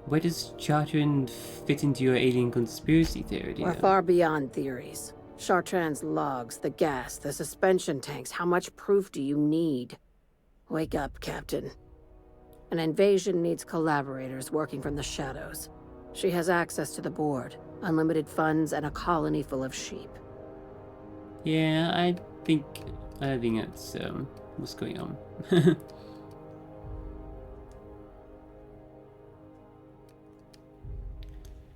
Where does Chartrand fit into your alien conspiracy theory? We're far beyond theories. Chartrand's logs, the gas, the suspension tanks, how much proof do you need? Wake up, Captain. An invasion needs collaborators working from the shadows. She has access to the board, unlimited funds, and a colony full of sheep. Yeah, I think that's what's going on.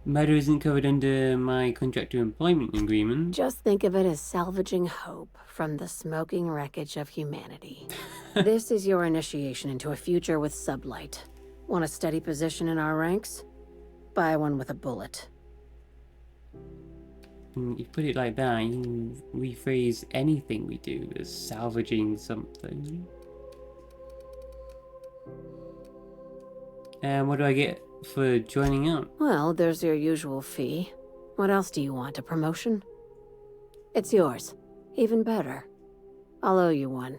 Murder isn't covered under my contractor employment agreement. Just think of it as salvaging hope from the smoking wreckage of humanity. This is your initiation into a future with Sublight. Want a steady position in our ranks? Buy one with a bullet. You put it like that, you can rephrase anything we do as salvaging something. And what do I get for joining up? Well, there's your usual fee. What else do you want? A promotion? It's yours. Even better. I'll owe you one.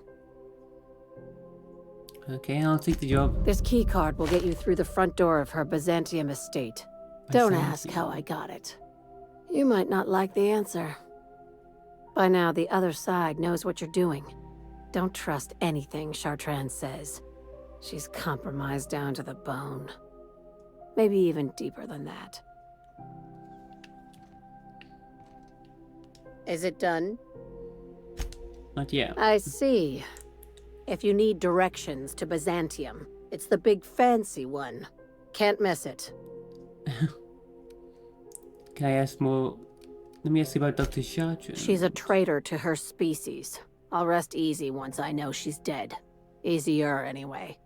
Okay, I'll take the job. This keycard will get you through the front door of her Byzantium estate. Don't ask how I got it. You might not like the answer. By now, the other side knows what you're doing. Don't trust anything Chartrand says. She's compromised down to the bone. Maybe even deeper than that. Is it done? Not yet. I see. If you need directions to Byzantium, it's the big fancy one. Can't miss it. Can I ask more? Let me ask you about Dr. Chartrand. She's a traitor to her species. I'll rest easy once I know she's dead. Easier, anyway.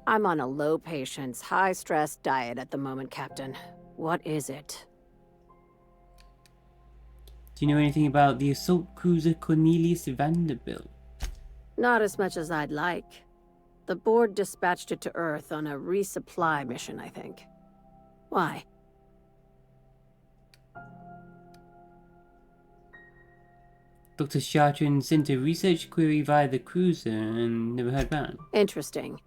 I'm on a low-patience, high-stress diet at the moment, Captain. What is it? Do you know anything about the assault cruiser Cornelius Vanderbilt? Not as much as I'd like. The board dispatched it to Earth on a resupply mission, I think. Why? Dr. Chartrand sent a research query via the cruiser and never heard back. Interesting.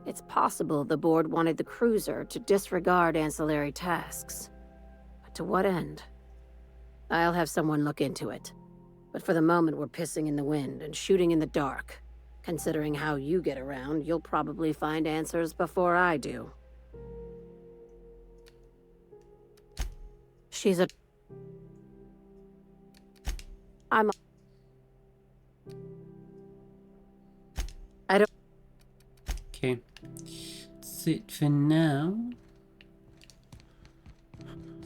It's possible the board wanted the cruiser to disregard ancillary tasks. But to what end? I'll have someone look into it. But for the moment, we're pissing in the wind and shooting in the dark. Considering how you get around, you'll probably find answers before I do. She's a... I don't... Okay. That's it for now.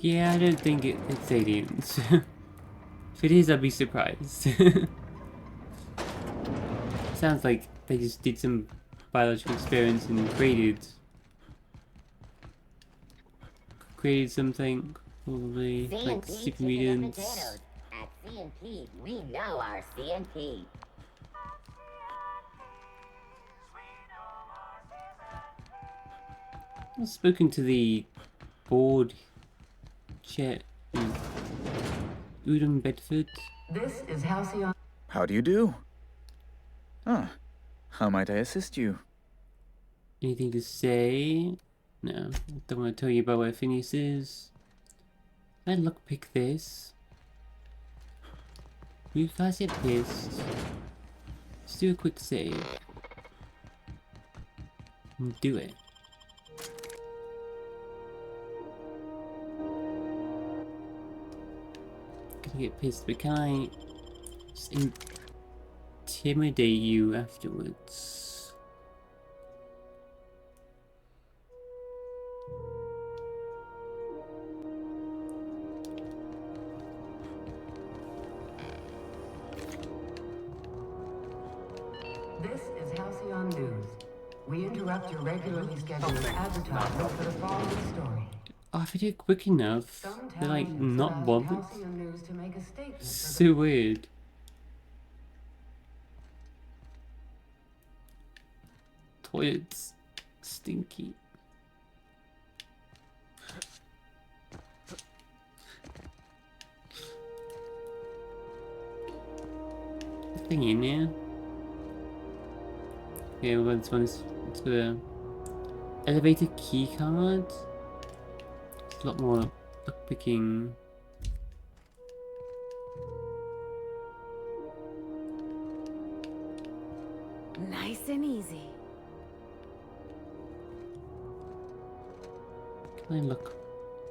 Yeah, I don't think it's aliens. If it is, I'd be surprised. Sounds like they just did some biological experiments and created something, probably like super mutants. At CNP, we know our CNP. I've spoken to the board chair in Udom, Bedford. This is Halcyon. How do you do? Ah, how might I assist you? Anything to say? No, I don't want to tell you about where Phineas is. Can I lockpick this? You guys get pissed. Let's do a quick save. And do it. Gonna get pissed, but can I just intimidate you afterwards? This is Halcyon News. We interrupt your regularly scheduled advertisement for the following story. Oh, if I do it quick enough, they're like not bothered. Halcyon News to make a statement. So weird. Toilets stinky. Nothing in there. Okay, well, this one is for the elevator key card. It's a lot more lockpicking. Nice and easy. Can I look?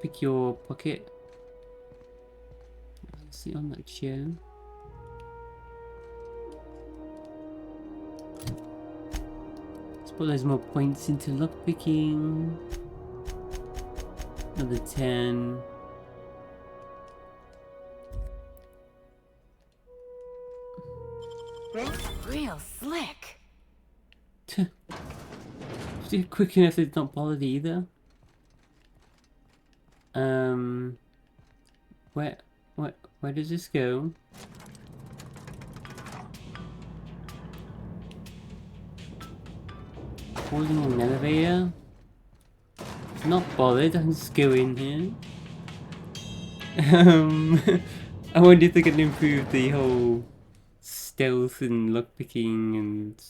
Pick your pocket. Sit on that chair. Let's put those more points into lockpicking. Another 10. Real slick. Just quick enough that it's not bothered either. Where, where does this go? Holding an elevator? Not bothered, I'll just go in here. I wonder if they can improve the whole stealth and lockpicking and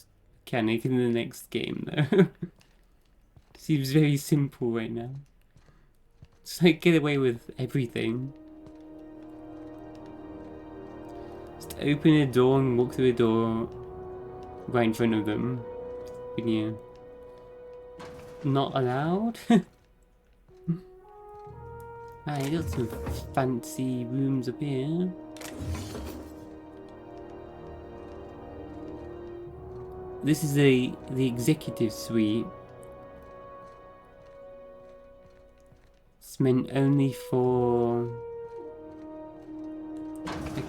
mechanic in the next game though. Seems very simple right now. Just like get away with everything. Just open a door and walk through a door right in front of them. When you're not allowed? Right, got some fancy rooms up here. This is the executive suite. It's meant only for like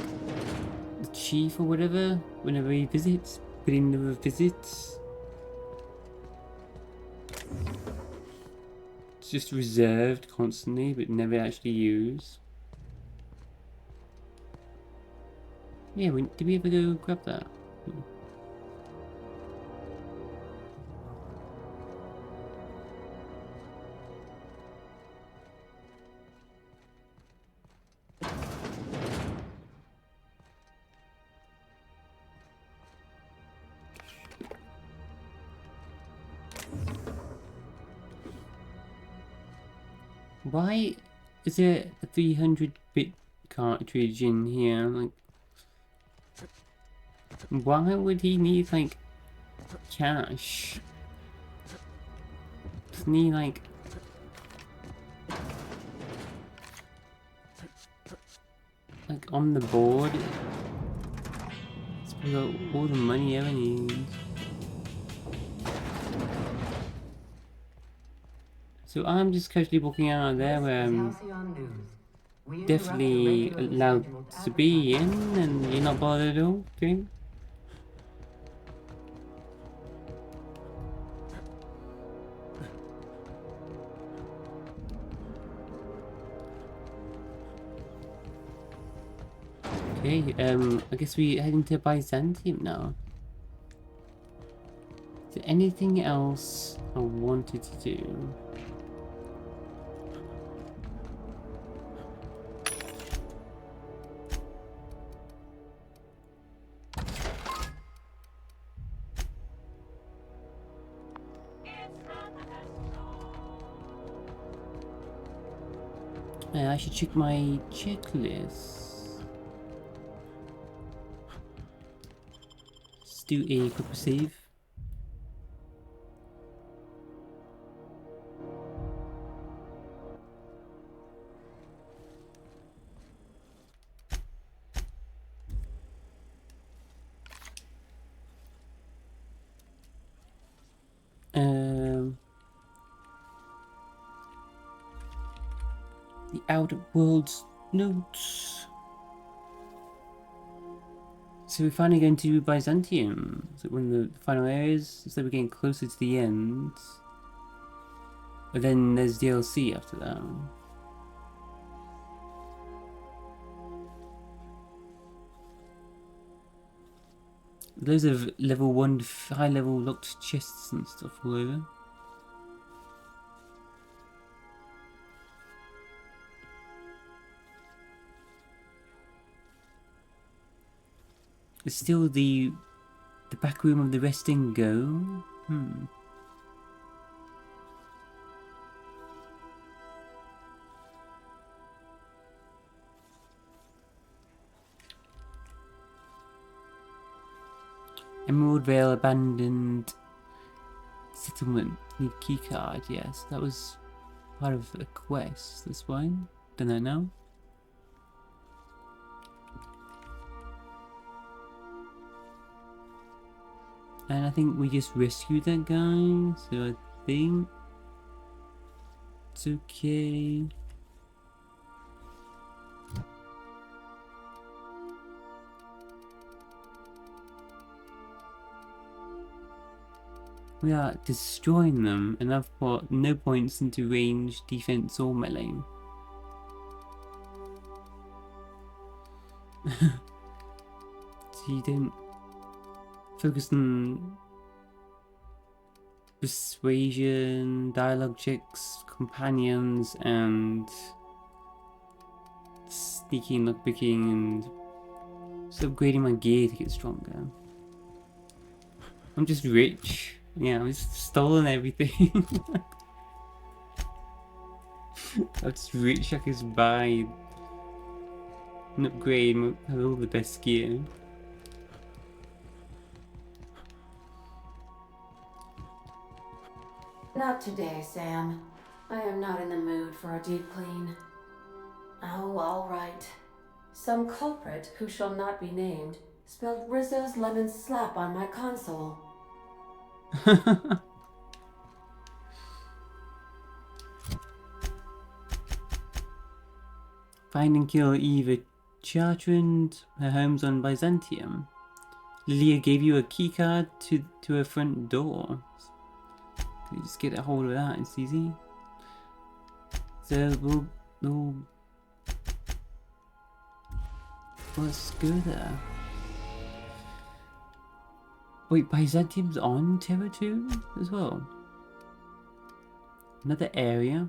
the chief or whatever, whenever he visits, whenever visits. It's just reserved constantly, but never actually used. Yeah, did we ever go grab that? Why is there a 300-bit cartridge in here? Like, why would he need like cash? Doesn't he like on the board? It's got all the money he ever needs. So I'm just casually walking out of there where I'm definitely allowed to be in, and you're not bothered at all, okay? Okay, I guess we head into Byzantium now. Is there anything else I wanted to do? Yeah, I should check my checklist. Let's do a quick save. The Outer Worlds notes. So we're finally going to Byzantium. Is it one of the final areas? Looks like we're getting closer to the end. But then there's DLC after that. Loads of level 1 high level locked chests and stuff all over. It's still the back room of the resting go. Emerald Vale abandoned settlement. Need keycard. Yes, that was part of a quest. That's fine. Don't know now. And I think we just rescued that guy, so I think it's okay. We are destroying them, and I've put no points into range, defense, or melee. So you don't focus on persuasion, dialogue checks, companions, and sneaking, lockpicking, and just upgrading my gear to get stronger. I'm just rich. Yeah, I've just stolen everything. I'm just rich, I can just buy and upgrade and have all the best gear. Not today, Sam. I am not in the mood for a deep clean. Oh, all right. Some culprit who shall not be named spilled Rizzo's lemon slap on my console. Find and kill Eva Chartrand. Her home's on Byzantium. Lilia gave you a keycard to her front door. You just get a hold of that, it's easy. So we'll let's go there. Wait, Byzantium's on Terra 2 as well? Another area?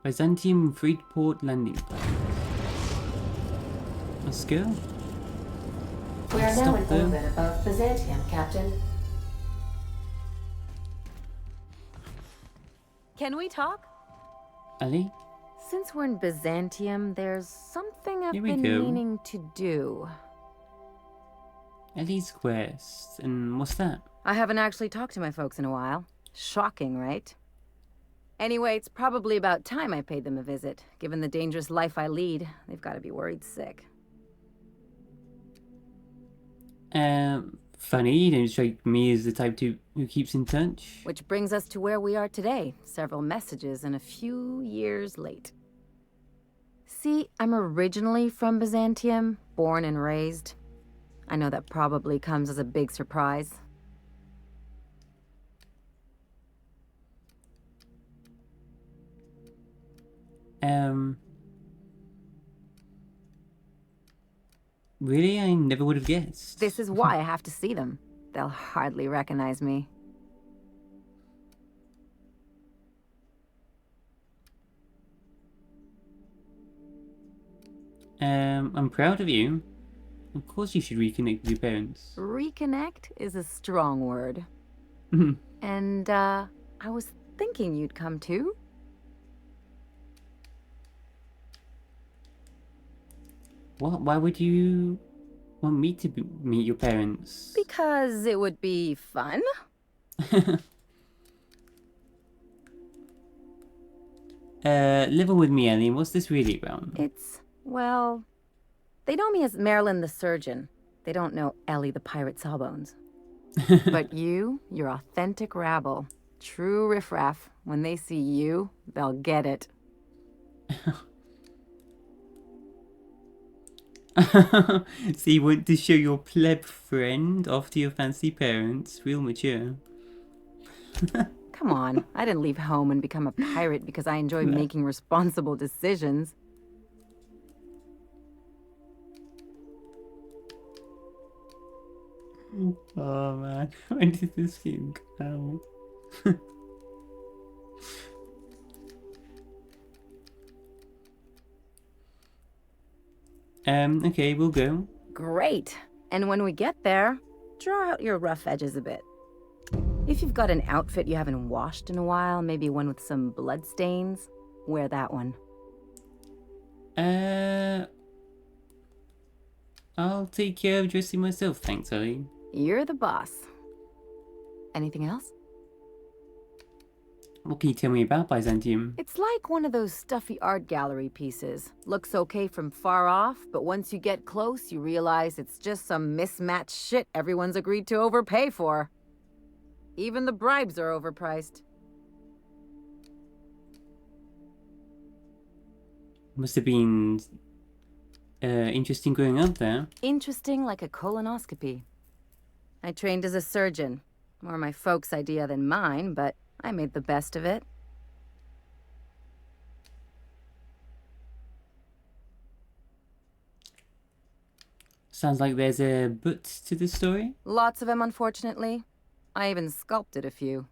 Byzantium Freeport landing place. Let's go. We are now in orbit above Byzantium, Captain. Can we talk? Ali? Since we're in Byzantium, there's something I've Here we been go. meaning to do. Ali's quest. And what's that? I haven't actually talked to my folks in a while. Shocking, right? Anyway, it's probably about time I paid them a visit. Given the dangerous life I lead, they've got to be worried sick. Funny, you don't strike me as the type who keeps in touch. Which brings us to where we are today. Several messages and a few years late. See, I'm originally from Byzantium, born and raised. I know that probably comes as a big surprise. Really? I never would have guessed. This is why I have to see them. They'll hardly recognize me. I'm proud of you. Of course you should reconnect with your parents. Reconnect is a strong word. And, I was thinking you'd come too. What? Why would you want me to meet your parents? Because it would be fun. Level with me, Ellie. What's this really about? It's, well, they know me as Marilyn the Surgeon. They don't know Ellie the Pirate Sawbones. But you're authentic rabble. True riffraff. When they see you, they'll get it. So you want to show your pleb friend off to your fancy parents? Real mature. Come on, I didn't leave home and become a pirate because I enjoy making responsible decisions. Oh man, when did this game come out? Okay, we'll go. Great. And when we get there, draw out your rough edges a bit. If you've got an outfit you haven't washed in a while, maybe one with some blood stains, wear that one. I'll take care of dressing myself, thanks, Ellie. You're the boss. Anything else? What can you tell me about Byzantium? It's like one of those stuffy art gallery pieces. Looks okay from far off, but once you get close, you realize it's just some mismatched shit everyone's agreed to overpay for. Even the bribes are overpriced. Must have been interesting growing up there. Interesting like a colonoscopy. I trained as a surgeon. More my folks' idea than mine, but I made the best of it. Sounds like there's a but to the story. Lots of them, unfortunately. I even sculpted a few.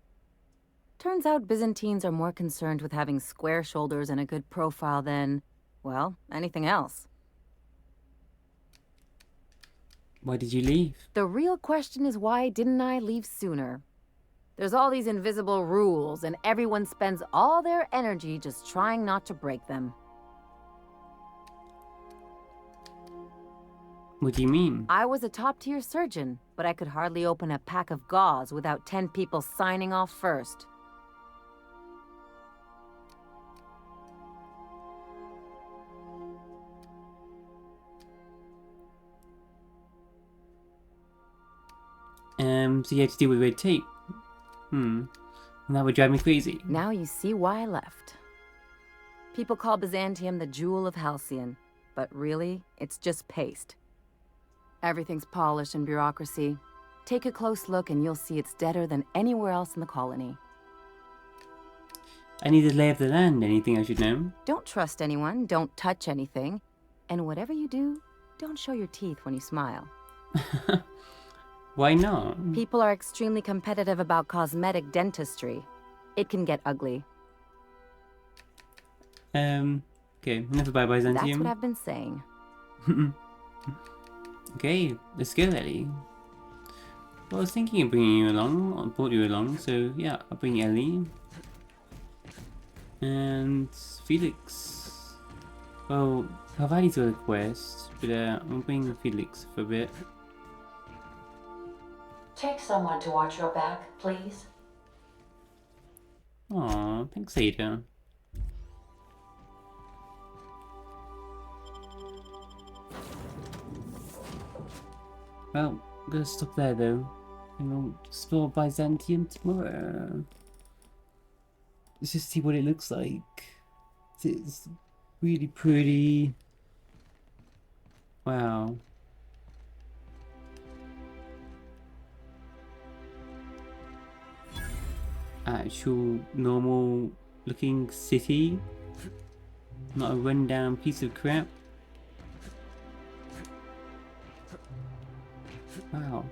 Turns out Byzantines are more concerned with having square shoulders and a good profile than, well, anything else. Why did you leave? The real question is, why didn't I leave sooner? There's all these invisible rules, and everyone spends all their energy just trying not to break them. What do you mean? I was a top-tier surgeon, but I could hardly open a pack of gauze without 10 people signing off first. So you had to deal with red tape. And that would drive me crazy. Now you see why I left. People call Byzantium the jewel of Halcyon, but really, it's just paste. Everything's polished and bureaucracy. Take a close look and you'll see it's deader than anywhere else in the colony. I need the lay of the land. Anything I should know? Don't trust anyone, don't touch anything, and whatever you do, don't show your teeth when you smile. Why not? People are extremely competitive about cosmetic dentistry. It can get ugly. Okay, enough about Byzantium. That's what I've been saying. Okay, let's go, Ellie. Well, I was thinking of bringing you along, I brought you along, so yeah, I'll bring Ellie. And Felix. Well, Havali's got a quest, but I'll bring Felix for a bit. Take someone to watch your back, please. Aw, thanks, Ada. Well, I'm gonna stop there though, and we'll explore Byzantium tomorrow. Let's just see what it looks like. It's really pretty. Wow. Actual normal looking city, not a rundown piece of crap. Wow.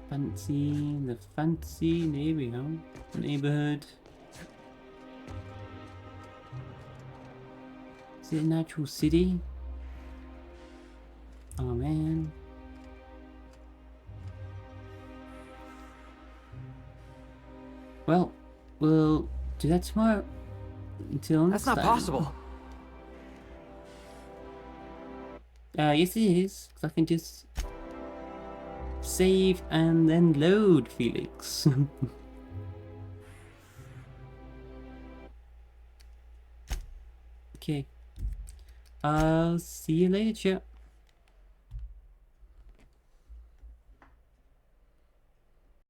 Fancy, the fancy neighborhood. Is it an actual city? Oh man. Well, we'll do that tomorrow. Until next time. That's not possible. Yes it is, because I can just save and then load, Felix. Okay. I'll see you later, chat.